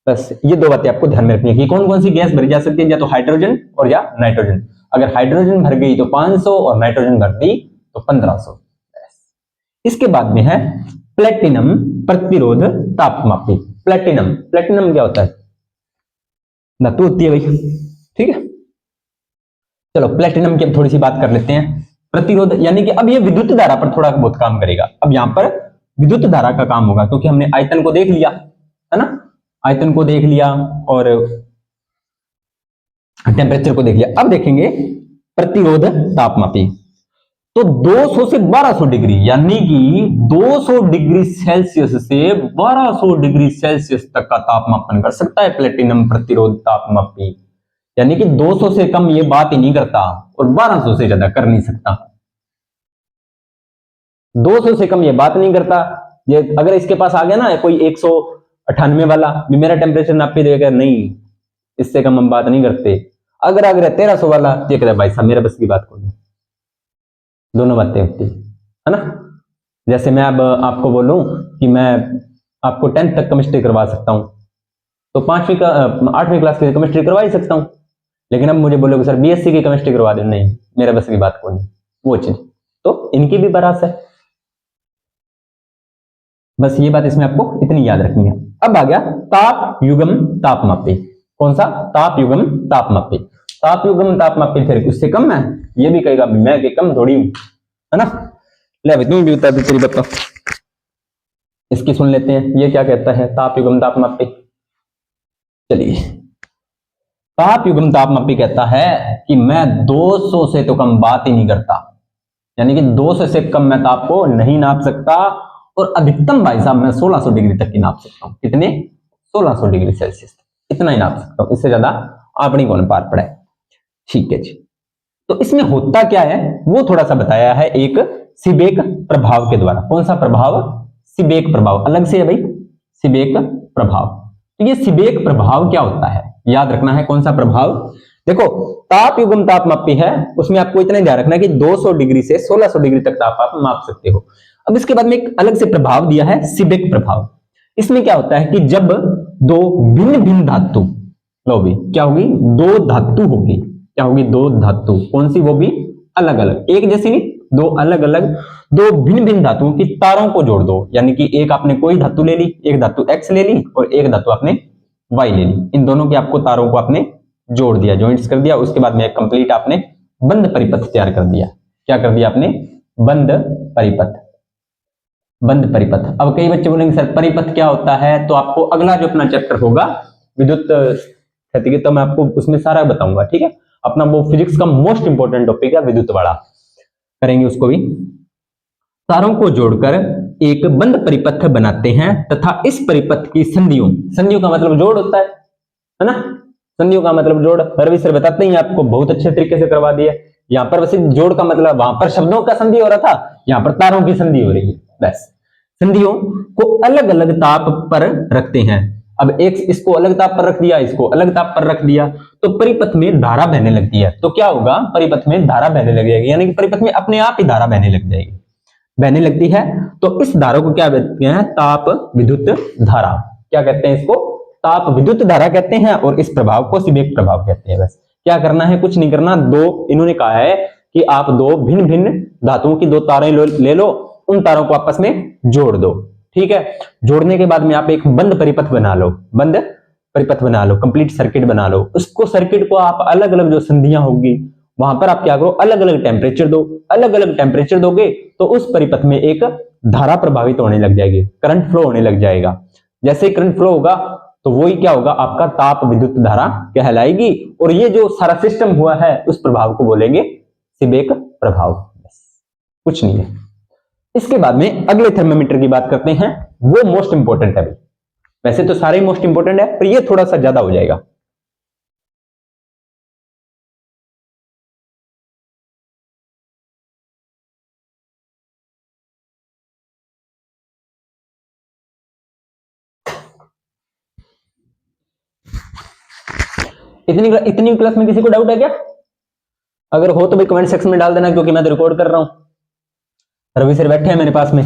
बस ये दो बातें आपको ध्यान में रखनी है कि कौन कौन सी गैस भरी जा सकती है, या तो हाइड्रोजन और या नाइट्रोजन। अगर हाइड्रोजन भर गई तो 500 और नाइट्रोजन भर दी तो 1500। इसके बाद में है प्लेटिनम प्रतिरोध तापमापी। प्लेटिनम, प्लेटिनम क्या होता है, धातु होती है भाई, ठीक है। चलो प्लेटिनम की अब थोड़ी सी बात कर लेते हैं। प्रतिरोध यानी कि अब ये विद्युत धारा पर थोड़ा बहुत काम करेगा। अब यहां पर विद्युत धारा का काम होगा, क्योंकि हमने आयतन को देख लिया है ना, आयतन को देख लिया और टेम्परेचर को देख लिया। अब देखेंगे प्रतिरोध तापमापी। तो 200 से 1200 डिग्री, यानी कि 200 डिग्री सेल्सियस से 1200 डिग्री सेल्सियस तक का तापमापन कर सकता है प्लेटिनम प्रतिरोध तापमापी। यानी कि 200 से कम ये बात ही नहीं करता और 1200 से ज्यादा कर नहीं सकता। 200 से कम ये बात नहीं करता। ये अगर इसके पास आ गया ना कोई 198 वाला, भी मेरा टेम्परेचर नाप के देगा, नहीं इससे कम हम बात नहीं करते। अगर 1300 वाला, ये कहता है भाई साहब मेरे बस की बात कोई नहीं। दोनों बातें होती है ना। जैसे मैं अब आपको बोलूं कि मैं आपको 10th तक केमिस्ट्री करवा सकता हूं, तो 8वीं क्लास की केमिस्ट्री करवा ही सकता हूं, लेकिन अब मुझे बोलोगे सर बीएससी की केमिस्ट्री करवा दे, नहीं मेरे बस की बात कोई नहीं वो चीज। तो इनकी भी बरास है। बस ये बात इसमें आपको इतनी याद रखनी है। अब आ गया ताप युग्म तापमापी। कौन सा? ताप युग्म तापमापी। ताप युग्म तापमापी फिर उससे कम है, ये भी कहेगा मैं के कम थोड़ी हूं, है ना। ले भाई तुम भी बता दो तेरी बताओ। इसकी सुन लेते हैं, ये क्या कहता है ताप युग्म तापमापी। चलिए, ताप युग्म तापमापी कहता है कि मैं 200 से तो कम बात ही नहीं करता, यानी कि 200 से कम मैं ताप को नहीं नाप सकता, और अधिकतम भाई साहब मैं 1600 डिग्री तक की नाप सकता हूं। कितने? 1600 डिग्री सेल्सियस, इतना ही नाप सकता हूं, इससे ज्यादा अपनी कौन पार पड़ा है। ठीक है जी। तो इसमें होता क्या है वो थोड़ा सा बताया है एक सीबेक प्रभाव के द्वारा। कौन सा प्रभाव? सीबेक प्रभाव, अलग से है भाई सीबेक प्रभाव। तो ये सीबेक प्रभाव क्या होता है, याद रखना है। कौन सा प्रभाव? देखो ताप युग्म तापमापी है, उसमें आपको इतना ध्यान रखना है कि 200 डिग्री से 1600 डिग्री तक ताप आप माप सकते हो। अब इसके बाद में एक अलग से प्रभाव दिया है सीबेक प्रभाव। इसमें क्या होता है कि जब दो भिन्न भिन्न धातु, लो भी क्या होगी, दो धातु होगी, क्या होगी, दो धातु, कौन सी? वो भी अलग अलग, एक जैसी नहीं, दो अलग अलग, दो भिन्न भिन्न धातुओं की तारों को जोड़ दो। यानी कि एक आपने कोई धातु ले ली, एक धातु एक्स ले ली और एक धातु आपने वाई ले ली, इन दोनों की आपको तारों को आपने जोड़ दिया, ज्वाइंट्स कर दिया। उसके बाद में कंप्लीट आपने बंद परिपथ तैयार कर दिया। क्या कर दिया आपने? बंद परिपथ। बंद परिपथ। अब कई बच्चे बोलेंगे सर परिपथ क्या होता है, तो आपको अगला जो अपना चैप्टर होगा विद्युत स्थितिकी, तो मैं आपको उसमें सारा बताऊंगा। ठीक है, अपना वो फिजिक्स का मोस्ट इंपोर्टेंट टॉपिक है विद्युत वाला, करेंगे उसको भी। तारों को जोड़कर एक बंद परिपथ बनाते हैं तथा इस परिपथ की संधियों, संधियों का मतलब जोड़ होता है ना, संधियों का मतलब जोड़। रवि सर बताते हैं आपको बहुत अच्छे तरीके से करवा दिया। यहाँ पर वैसे जोड़ का मतलब, वहां पर शब्दों का संधि हो रहा था, यहाँ पर तारों की संधि हो रही है। बस संधियों को अलग अलग ताप पर रखते हैं। अब एक इसको अलग ताप पर रख दिया, इसको अलग ताप पर रख दिया, तो परिपथ में धारा बहने लगती है। तो क्या होगा? परिपथ में धारा बहने लग जाएगी, यानी कि परिपथ में अपने आप ही धारा बहने लग जाएगी, बहने लगती है। तो इस धारा को क्या कहते हैं? ताप विद्युत धारा। क्या कहते हैं इसको? ताप विद्युत धारा कहते हैं, और इस प्रभाव को सीबेक प्रभाव कहते हैं। बस क्या करना है? कुछ नहीं करना। दो, इन्होंने कहा है कि आप दो भिन्न भिन्न धातुओं की दो तारें ले लो, उन तारों को आपस में जोड़ दो। ठीक है, जोड़ने के बाद में आप एक बंद परिपथ बना लो, बंद परिपथ बना लो, कंप्लीट सर्किट बना लो। उसको सर्किट को आप अलग अलग जो संधियां होगी वहां पर आप क्या करो, अलग अलग टेम्परेचर दो। अलग अलग टेम्परेचर दोगे तो उस परिपथ में एक धारा प्रभावित होने लग जाएगी, करंट फ्लो होने लग जाएगा। जैसे ही करंट फ्लो होगा तो वही क्या होगा? आपका ताप विद्युत धारा कहलाएगी। और ये जो सारा सिस्टम हुआ है उस प्रभाव को बोलेंगे सीबेक प्रभाव। बस कुछ नहीं है। इसके बाद में अगले थर्मामीटर की बात करते हैं, वो मोस्ट इंपोर्टेंट है भाई। वैसे तो सारे मोस्ट इंपोर्टेंट है, पर ये थोड़ा सा ज्यादा हो जाएगा। इतनी क्लास में किसी को डाउट है क्या? अगर हो तो भाई कमेंट सेक्शन में डाल देना, क्योंकि मैं तो रिकॉर्ड कर रहा हूं। रवि सर बैठे हैं मेरे पास में।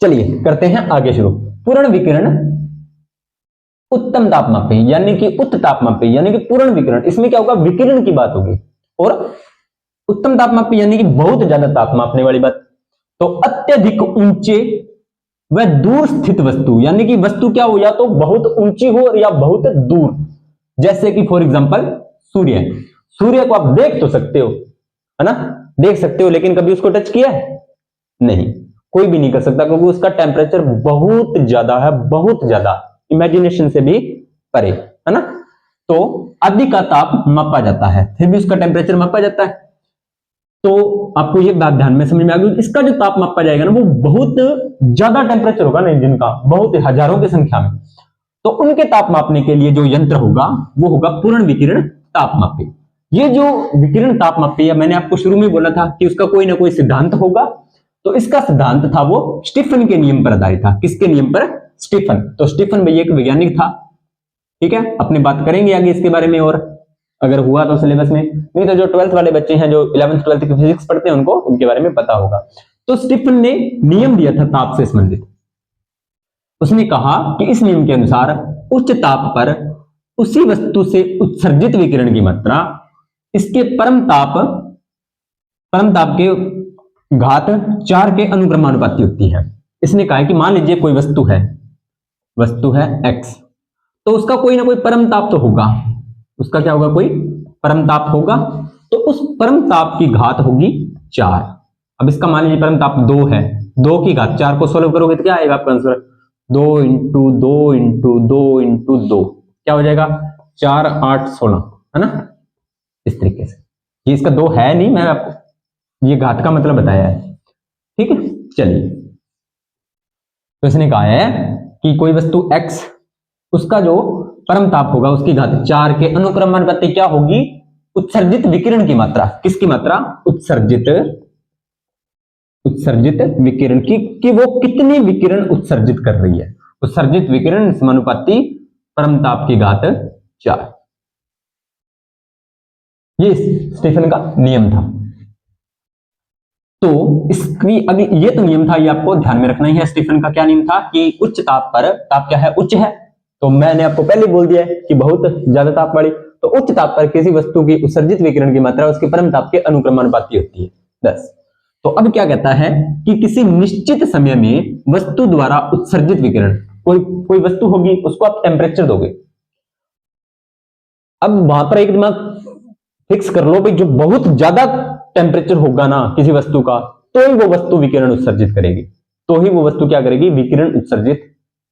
चलिए करते हैं आगे शुरू। पूर्ण विकिरण उत्तम तापमापी, यानी कि उच्च तापमापी, यानी कि पूर्ण विकिरण। इसमें क्या होगा? विकिरण की बात होगी। और उत्तम तापमापी यानी कि बहुत ज्यादा ताप मापने वाली बात। तो अत्यधिक ऊंचे व दूर स्थित वस्तु, यानी कि वस्तु क्या हो, या तो बहुत ऊंची हो या बहुत दूर। जैसे कि फॉर एग्जांपल सूर्य। सूर्य को आप देख तो सकते हो, है ना, देख सकते हो, लेकिन कभी उसको टच किया है? नहीं, कोई भी नहीं कर सकता, क्योंकि उसका टेम्परेचर बहुत ज्यादा है, बहुत ज्यादा, इमेजिनेशन से भी परे, है ना। तो आदि का ताप मापा जाता है, फिर भी उसका टेम्परेचर मापा जाता है। तो आपको ये बात ध्यान में समझ में आ गई, इसका जो ताप मापा जाएगा ना वो बहुत ज्यादा टेम्परेचर होगा ना इंजन का, बहुत हजारों की संख्या में, तो उनके ताप मापने के लिए जो यंत्र होगा वो होगा पूर्ण विकिरण तापमापी। ये जो विकिरण तापमापी है, मैंने आपको शुरू में बोला था कि उसका कोई ना कोई सिद्धांत होगा, तो इसका सिद्धांत था वो स्टीफन के नियम पर आधारित था। किसके नियम पर? स्टीफन। तो स्टीफन भाई एक वैज्ञानिक था, ठीक है, अपनी बात करेंगे आगे इसके बारे में, और अगर हुआ तो सिलेबस में, नहीं तो जो 12th वाले बच्चे हैं जो 11th 12th की फिजिक्स पढ़ते हैं उनको इनके बारे में पता होगा। तो स्टीफन ने नियम दिया था ताप से संबंधित। उसने कहा कि इस नियम के अनुसार उच्च ताप पर उसी वस्तु से उत्सर्जित विकिरण की मात्रा इसके परम ताप के घात 4 के अनुक्रमानुपाती होती है। इसने कहा कि मान लीजिए कोई वस्तु है x, तो उसका कोई ना कोई परम ताप तो होगा, उसका क्या होगा? कोई परम ताप होगा, तो उस परम ताप की घात होगी 4। अब इसका मान लीजिए परम ताप 2 है, 2 की घात 4 को सोल्व करोगे तो क्या आएगा आपका आंसर? 2 इंटू 2 इंटू 2 इंटू 2 क्या हो जाएगा? 4 8 16, है ना? इस तरीके से। ये इसका 2 है नहीं, मैं आपको ये घात का मतलब बताया है, ठीक है। चलिए, तो इसने कहा है कि कोई वस्तु x, उसका जो परम ताप होगा उसकी घात 4 के अनुक्रमानुपाती क्या होगी? उत्सर्जित विकिरण की मात्रा। किसकी मात्रा? उत्सर्जित विकिरण की, कि वो कितनी विकिरण उत्सर्जित कर रही है। उत्सर्जित विकिरण समानुपाती परम ताप की घात 4। ये स्टीफन का नियम था। तो इसकी अभी ये तो नियम था, ये आपको ध्यान में रखना ही है। स्टीफन का क्या नियम था कि उच्च ताप पर, ताप क्या है? उच्च है, तो मैंने आपको पहले बोल दिया है कि बहुत ज्यादा ताप वाली, तो उच्च ताप पर किसी वस्तु की उत्सर्जित विकिरण की मात्रा उसके परम ताप के अनुक्रमानुपाती होती है 10। तो अब क्या कहता है कि किसी निश्चित समय में वस्तु द्वारा उत्सर्जित विकिरण, कोई वस्तु होगी, उसको आप टेम्परेचर दोगे। अब वहां पर एक दिमाग फिक्स कर लो भाई, जो बहुत ज्यादा टेम्परेचर होगा ना किसी वस्तु का, तो ही वो वस्तु विकिरण उत्सर्जित करेगी, तो ही वो वस्तु क्या करेगी? विकिरण उत्सर्जित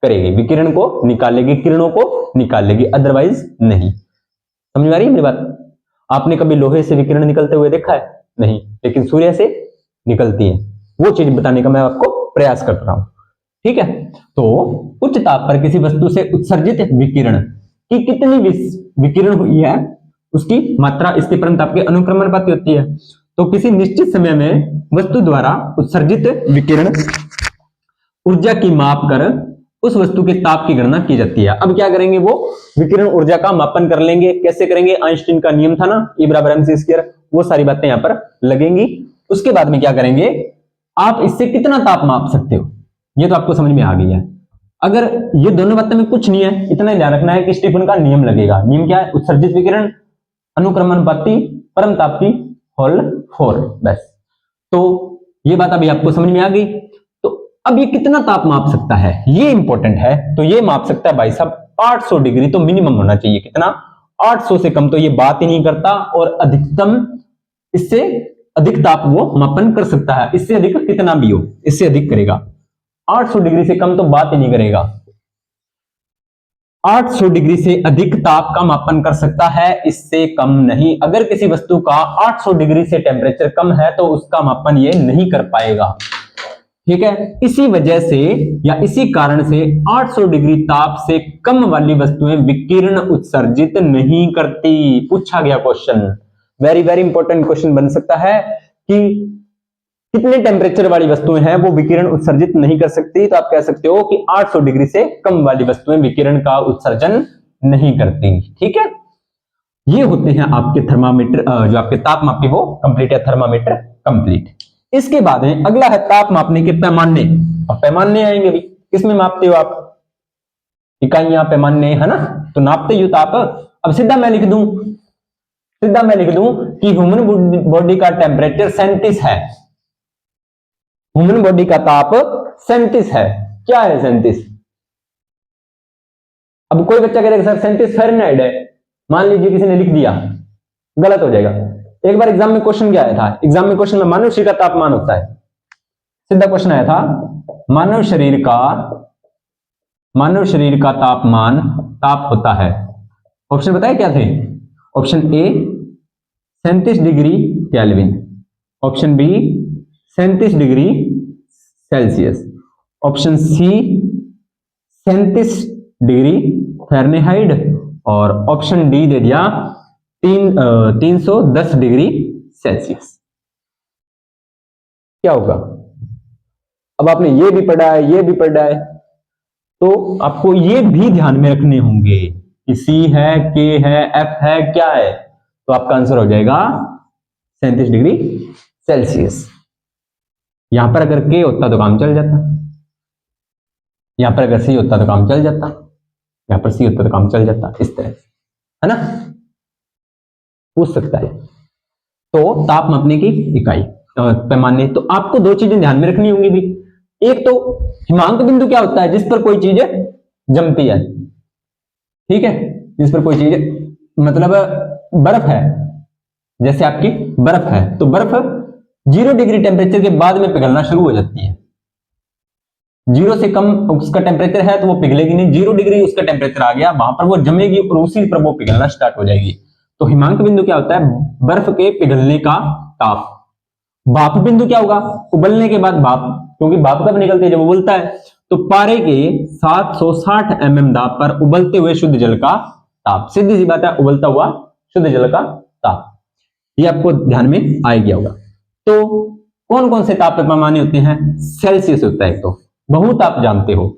करेगी, विकिरण को निकालेगी, किरणों को निकालेगी, अदरवाइज नहीं। समझ में आ रही है मेरी बात? आपने कभी लोहे से विकिरण निकलते हुए देखा है? नहीं, लेकिन सूर्य से निकलती है। वो चीज बताने का मैं आपको प्रयास कर रहा हूं, ठीक है। तो उच्च ताप पर किसी वस्तु से उत्सर्जित विकिरण की कितनी विकिरण हुई है उसकी मात्रा इसके परम ताप के अनुक्रमानुपाती होती है। तो किसी निश्चित समय में वस्तु द्वारा उत्सर्जित विकिरण ऊर्जा की माप कर उस वस्तु के ताप की गणना की जाती है। अब क्या करेंगे? वो विकिरण ऊर्जा का मापन कर लेंगे। कैसे करेंगे? आइंस्टीन का नियम था ना, E बराबर mc स्क्वायर, वो सारी बातें यहां पर लगेंगी। उसके बाद में क्या करेंगे? आप इससे कितना ताप माप सकते हो, ये तो आपको समझ में आ गई है। अगर ये दोनों बातें में कुछ नहीं है, इतना ध्यान रखना है कि स्टीफन का नियम लगेगा। नियम क्या है? उत्सर्जित विकिरण अनुक्रमानुपाती परम ताप की होल 4, बस। तो ये बात अभी आपको समझ में आ गई। तो अब ये कितना ताप माप सकता है, ये इंपॉर्टेंट है। तो ये माप सकता है भाई साहब 800 डिग्री तो मिनिमम होना चाहिए। कितना? 800 से कम तो ये बात ही नहीं करता, और अधिकतम इससे अधिक ताप वो मापन कर सकता है। इससे अधिक कितना भी हो, इससे अधिक करेगा। 800 डिग्री से कम तो बात ही नहीं करेगा। 800 डिग्री से अधिक ताप का मापन कर सकता है, इससे कम नहीं। अगर किसी वस्तु का 800 डिग्री से टेम्परेचर कम है तो उसका मापन ये नहीं कर पाएगा, ठीक है। इसी वजह से या इसी कारण से 800 डिग्री ताप से कम वाली वस्तुएं विकिरण उत्सर्जित नहीं करती। पूछा गया question, very very important question बन सकता है कि कितने टेम्परेचर वाली वस्तुएं हैं वो विकिरण उत्सर्जित नहीं कर सकती। तो आप कह सकते हो कि 800 डिग्री से कम वाली वस्तुएं विकिरण का उत्सर्जन नहीं करती, ठीक है। ये होते हैं आपके थर्मामीटर, जो आपके ताप मापी वो कंप्लीट है, थर्मामीटर कंप्लीट। इसके बाद में अगला है ताप मापने के पैमाने। अब पैमाने आएंगे भी, किसमें मापते हो आप? इकाइयां, पैमाने, है ना। तो नापते हो ताप। अब सीधा मैं लिख दूं कि ह्यूमन बॉडी का टेम्परेचर 37 है। ह्यूमन बॉडी का ताप 37 है। क्या है 37? अब कोई बच्चा कहेगा सर 37 फ़ारेनहाइट है, मान लीजिए किसी ने लिख दिया, गलत हो जाएगा। एक बार एग्जाम में क्वेश्चन क्या आया था? एग्जाम में क्वेश्चन में मानव शरीर का तापमान होता है, सीधा क्वेश्चन आया था, मानव शरीर का तापमान ताप होता है। ऑप्शन बताए क्या थे? Option A 37 degree Kelvin, option B 37 degree Celsius, option C 37 degree Fahrenheit और ऑप्शन डी दे दिया 310 डिग्री सेल्सियस। क्या होगा? अब आपने ये भी पढ़ा है, ये भी पढ़ा है, तो आपको ये भी ध्यान में रखने होंगे कि सी है, के है, एफ है, क्या है, तो आपका आंसर हो जाएगा 37 डिग्री सेल्सियस। यहां पर अगर के होता तो काम चल जाता, यहां पर अगर सी होता तो काम चल जाता, यहां पर सी होता तो काम चल जाता, इस तरह से, है ना, पूछ सकता है। तो ताप मापने की इकाई पैमाने, तो आपको दो चीजें ध्यान में रखनी होंगी भी। एक तो हिमांक बिंदु क्या होता है? जिस पर कोई चीज जमती है, ठीक है, जिस पर कोई चीज, मतलब बर्फ है, जैसे आपकी बर्फ है, तो बर्फ 0 डिग्री टेम्परेचर के बाद में पिघलना शुरू हो जाती है। 0 से कम उसका टेम्परेचर है तो वो पिघलेगी नहीं, 0 डिग्री उसका टेम्परेचर आ गया, वहां पर वो जमेगी और उसी पर वो पिघलना स्टार्ट हो जाएगी। तो हिमांक बिंदु क्या होता है? बर्फ के पिघलने का ताप। भाप बिंदु क्या होगा? उबलने के बाद भाप, क्योंकि भाप कब निकलती है? जब उबलता है। तो पारे के 760 mm दाब पर उबलते हुए शुद्ध जल का ताप, सीधी सी बात है, उबलता हुआ शुद्ध जल का ताप, ये आपको ध्यान में आ गया होगा। तो कौन कौन से ताप पैमाने होते हैं? सेल्सियस होता है, तो बहुत आप जानते हो।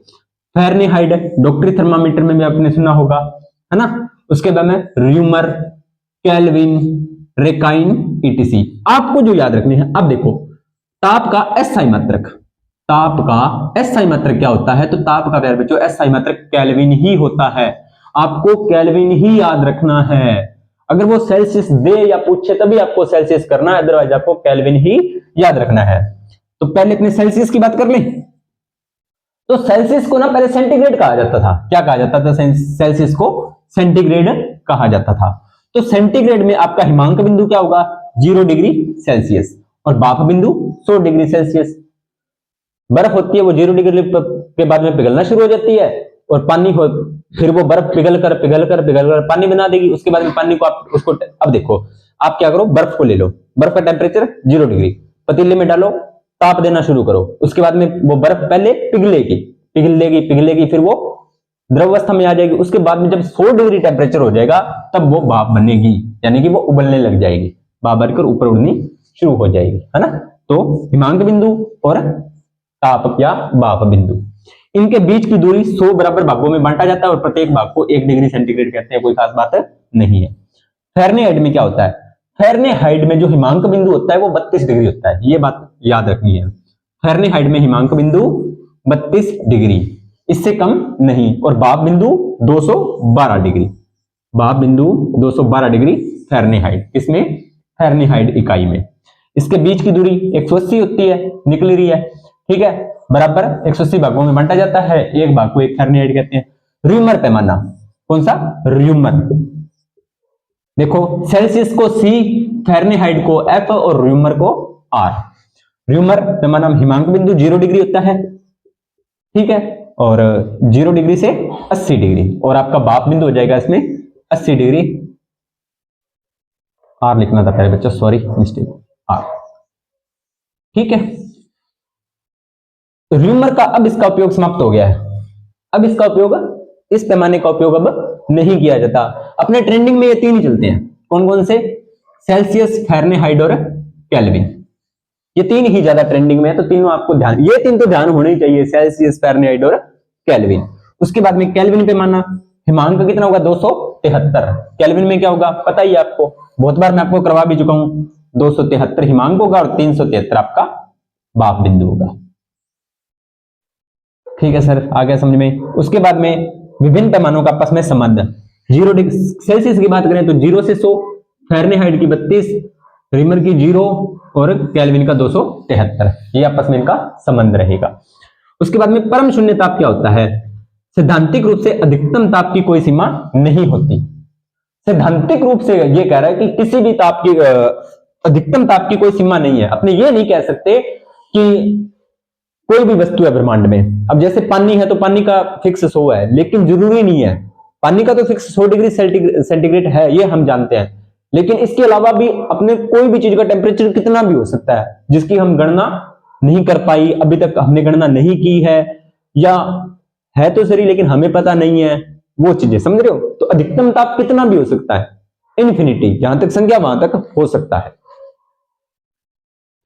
फ़ारेनहाइट डॉक्टरी थर्मामीटर में भी आपने सुना होगा, है ना। उसके बाद में र्यूमर, केल्विन, रेकाइन, ईटीसी, आपको जो याद रखने हैं। अब देखो, ताप का एसआई मात्रक, ताप का एसआई मात्रक क्या होता है? तो ताप का प्यारे बच्चों एसआई मात्रक केल्विन ही होता है। आपको केल्विन ही याद रखना है। अगर वो सेल्सियस दे या पूछे तभी आपको सेल्सियस करना है, अदरवाइज आपको केल्विन ही याद रखना है। तो पहले अपने सेल्सियस की बात कर लें। तो सेल्सियस को ना पहले सेंटीग्रेड कहा जाता था। क्या कहा जाता था? सेल्सियस को सेंटीग्रेड कहा जाता था। तो सेंटीग्रेड में आपका हिमांक बिंदु क्या होगा? 0 डिग्री सेल्सियस, और भाप बिंदु 100 डिग्री सेल्सियस। बर्फ होती है वो 0 डिग्री के बाद में पिघलना शुरू हो जाती है, और पानी हो, फिर वो बर्फ पिघल कर पानी बना देगी। उसके बाद में पानी को आप उसको, अब देखो आप क्या करो, बर्फ को ले लो, बर्फ का टेम्परेचर 0 डिग्री, पतीले में डालो, ताप देना शुरू करो। उसके बाद में वो बर्फ पहले पिघलेगी, फिर वो द्रव अवस्था में आ जाएगी। उसके बाद में जब 100 डिग्री टेम्परेचर हो जाएगा तब वो भाप बनेगी, यानी कि वो उबलने लग जाएगी, भाप बनकर ऊपर उड़नी शुरू हो जाएगी, है ना। तो हिमांक बिंदु और ताप या भाप बिंदु, इनके बीच की दूरी 100 बराबर भागों में बांटा जाता है, और प्रत्येक भाग को 1 डिग्री सेंटीग्रेड कहते हैं, कोई खास बात नहीं है। फ़ारेनहाइट में क्या होता है? फ़ारेनहाइट में जो हिमांक बिंदु होता है वो 32 डिग्री होता है, ये बात याद रखनी है। फ़ारेनहाइट में हिमांक बिंदु 32 डिग्री, इससे कम नहीं। और भाप बिंदु 212 डिग्री, भाप बिंदु 212 डिग्री फ़ारेनहाइट, इसमें फ़ारेनहाइट इकाई में। इसके बीच की दूरी 180 होती है, निकल रही है, ठीक है, बराबर 180 भागों में बांटा जाता है, एक भाग को एक फ़ारेनहाइट कहते हैं। र्यूमर पैमाना, कौन सा? र्यूमर। देखो, सेल्सियस को सी, फ़ारेनहाइट को एफ और र्यूमर को आर। र्यूमर पैमाना हिमांक बिंदु 0 डिग्री होता है, ठीक है, और 0 डिग्री से 80 डिग्री, और आपका भाप बिंदु हो जाएगा इसमें 80 डिग्री। आर लिखना था पहले बच्चों, सॉरी मिस्टेक, आर, ठीक है। र्यूमर का अब इसका उपयोग समाप्त हो गया है, अब इसका उपयोग, इस पैमाने का उपयोग अब नहीं किया जाता। अपने ट्रेंडिंग में ये तीन ही चलते हैं, कौन कौन से? सेल्सियस, फ़ारेनहाइट और केल्विन, ये तीन ही ज्यादा ट्रेंडिंग में है। तो तीनों आपको ध्यान, ये तीन तो ध्यान होने ही चाहिए, सेल्सियस, फ़ारेनहाइट और केल्विन। उसके बाद में केल्विन पैमाना, हिमांक कितना होगा? 273। केल्विन में क्या होगा पता ही आपको, बहुत बार मैं आपको करवा भी चुका हूं। 273 हिमांक होगा और 373 आपका भाप बिंदु होगा, ठीक है सर, आ गया समझ में। उसके बाद में विभिन्न पैमानों का आपस में संबंध, 0 डिग्री सेल्सियस की बात करें तो 0 से 100, फ़ारेनहाइट की 32, र्यूमर की 0 और केल्विन का 273, ये आपस में इनका संबंध रहेगा। उसके बाद में परम शून्य ताप क्या होता है? सैद्धांतिक रूप से अधिकतम ताप की कोई सीमा नहीं होती। सैद्धांतिक रूप से ये कह रहा है कि किसी भी ताप की अधिकतम ताप की कोई सीमा नहीं है। अपने ये नहीं कह सकते कि कोई भी वस्तु है ब्रह्मांड में, अब जैसे पानी है तो पानी का फिक्स 100 है, लेकिन जरूरी नहीं है, पानी का तो फिक्स 100 डिग्री सेंटीग्रेड है, ये हम जानते हैं, लेकिन इसके अलावा भी अपने कोई भी चीज का टेम्परेचर कितना भी हो सकता है जिसकी हम गणना नहीं कर पाई, अभी तक हमने गणना नहीं की है, या है तो सही लेकिन हमें पता नहीं है, वो चीजें समझ रहे हो। तो अधिकतम ताप कितना भी हो सकता है, इन्फिनिटी, जहां तक संख्या वहां तक हो सकता है।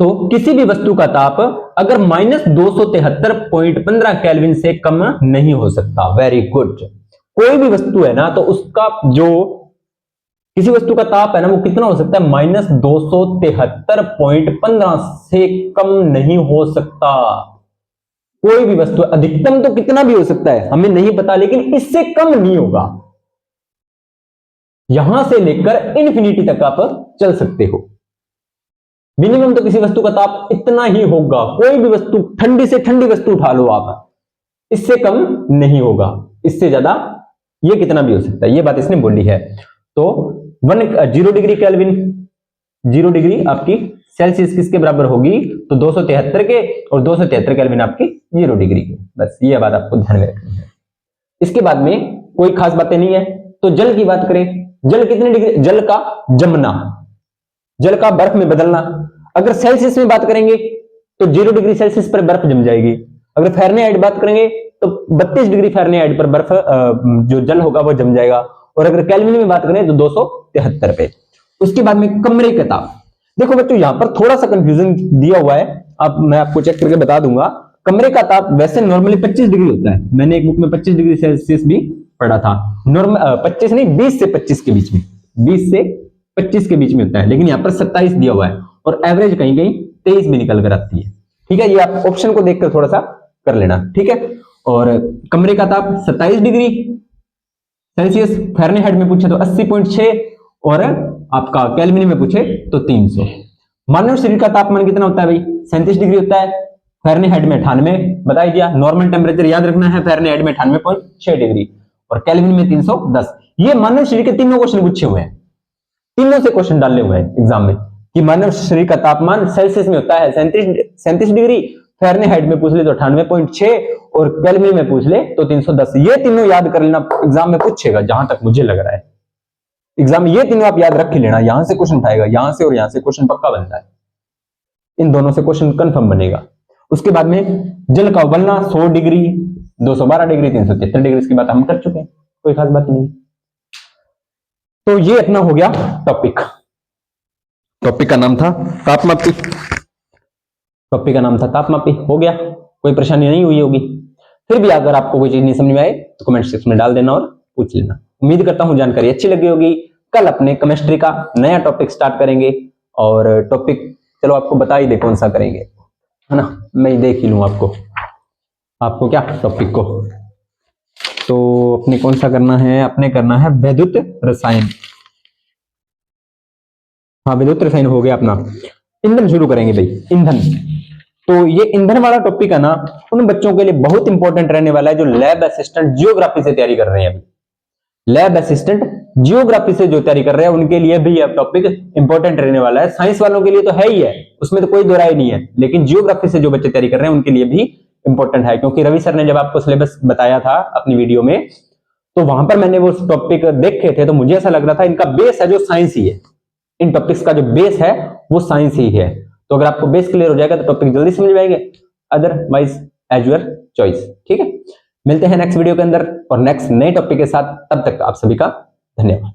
तो किसी भी वस्तु का ताप अगर -273.15 केल्विन से कम नहीं हो सकता। Very good. कोई भी वस्तु है ना, तो उसका जो किसी वस्तु का ताप है ना, वो कितना हो सकता है, -273.15 से कम नहीं हो सकता। कोई भी वस्तु, अधिकतम तो कितना भी हो सकता है हमें नहीं पता, लेकिन इससे कम नहीं होगा। यहां से लेकर इन्फिनिटी तक आप चल सकते हो। मिनिमम तो किसी वस्तु का ताप इतना ही होगा। कोई भी वस्तु, ठंडी से ठंडी वस्तु उठा लो आप, इससे कम नहीं होगा। इससे ज्यादा ये कितना भी हो सकता है, ये बात इसने बोली है। तो 0 डिग्री केल्विन, 0 डिग्री आपकी सेल्सियस किसके बराबर होगी, तो 273 के, और 273 केल्विन आपकी 0 डिग्री के। बस ये बात आपको ध्यान में रखनी है। इसके बाद में कोई खास बातें नहीं है। तो जल की बात करें, जल कितने डिग्री, जल का जमना, जल का बर्फ में बदलना। अगर सेल्सियस में बात करेंगे तो 0 डिग्री सेल्सियस पर बर्फ जम जाएगी। अगर फ़ारेनहाइट बात करेंगे तो 32 डिग्री फ़ारेनहाइट पर बर्फ, जो जल होगा वो जम जाएगा। और अगर केल्विन में बात करें तो 273 पे। उसके बाद में कमरे का ताप। देखो बच्चों, यहां पर थोड़ा सा कंफ्यूजन दिया हुआ है, अब मैं आपको चेक करके बता दूंगा। कमरे का ताप वैसे नॉर्मली 25 डिग्री होता है। मैंने एक बुक में 25 डिग्री सेल्सियस भी पढ़ा था। नॉर्मल 25 नहीं, 20 से 25 के बीच में, 20 से 25 के बीच में होता है, लेकिन यहाँ पर 27 दिया हुआ है, और एवरेज कहीं कहीं 23 भी निकल कर आती है। ठीक है, ये आप ऑप्शन को देखकर थोड़ा सा कर लेना। ठीक है, और कमरे का ताप 27 डिग्री सेल्सियस, फ़ारेनहाइट में पूछे तो 80.6, और आपका केल्विन में पूछे तो 300। मानव शरीर का तापमान कितना होता है भाई, 37 डिग्री होता है। फ़ारेनहाइट में 98 बता दिया। नॉर्मल टेम्परेचर याद रखना है, फ़ारेनहाइट में 98.6 डिग्री, और केल्विन में 310। ये मानव शरीर के तीनों क्वेश्चन पूछे हुए हैं, तीनों से क्वेश्चन डालने हुए हैं एग्जाम में, कि मानव शरीर का तापमान सेल्सियस में होता है 37 डिग्री, फ़ारेनहाइट में पूछ ले तो 98.6, और केल्विन में पूछ ले तो 310। ये तीनों याद कर लेना, एग्जाम में पूछेगा, जहां तक मुझे लग रहा है एग्जाम में ये तीनों आप याद रख ही लेना। यहां से क्वेश्चन उठाएगा, यहां से और यहां से क्वेश्चन पक्का बनता है, इन दोनों से क्वेश्चन कंफर्म बनेगा। उसके बाद में जल का उबलना 100 डिग्री, 212 डिग्री, 373 डिग्री, इसकी बात हम कर चुके हैं, कोई खास बात नहीं। तो ये अपना हो गया टॉपिक। टॉपिक का नाम था तापमापी, टॉपिक का नाम था तापमापी। हो गया, कोई परेशानी नहीं हुई होगी। फिर भी अगर आपको कोई चीज नहीं समझ में आए तो कमेंट सेक्शन में डाल देना और पूछ लेना। उम्मीद करता हूं जानकारी अच्छी लगी होगी। कल अपने केमिस्ट्री का नया टॉपिक स्टार्ट करेंगे, और टॉपिक चलो आपको बता ही दे कौन सा करेंगे, है ना, मैं देख ही लूं आपको क्या टॉपिक को। तो अपने कौन सा करना है, अपने करना है वैद्युत रसायन। हाँ, विद्युत रसायन हो गया अपना। ईंधन शुरू करेंगे भाई, ईंधन। तो ये ईंधन वाला टॉपिक है ना, उन बच्चों के लिए बहुत इंपॉर्टेंट रहने वाला है जो लैब असिस्टेंट जियोग्राफी से तैयारी कर रहे हैं। अभी लैब असिस्टेंट जियोग्राफी से जो तैयारी कर रहे हैं उनके लिए भी यह टॉपिक इंपॉर्टेंट रहने वाला है। साइंस वालों के लिए तो है ही है, उसमें तो कोई दो राय नहीं है, लेकिन जियोग्राफी से जो बच्चे तैयारी कर रहे हैं उनके लिए भी इंपॉर्टेंट है। क्योंकि रवि सर ने जब आपको सिलेबस बताया था अपनी वीडियो में, तो वहां पर मैंने वो टॉपिक देखे थे, तो मुझे ऐसा लग रहा था इनका बेस है जो साइंस ही है, इन टॉपिक्स का जो बेस है वो साइंस ही है। तो अगर आपको बेस क्लियर हो जाएगा तो टॉपिक जल्दी समझ में आएंगे, अदरवाइज एज योर चॉइस। ठीक है, मिलते हैं नेक्स्ट वीडियो के अंदर और नेक्स्ट नए टॉपिक के साथ। तब तक आप सभी का धन्यवाद।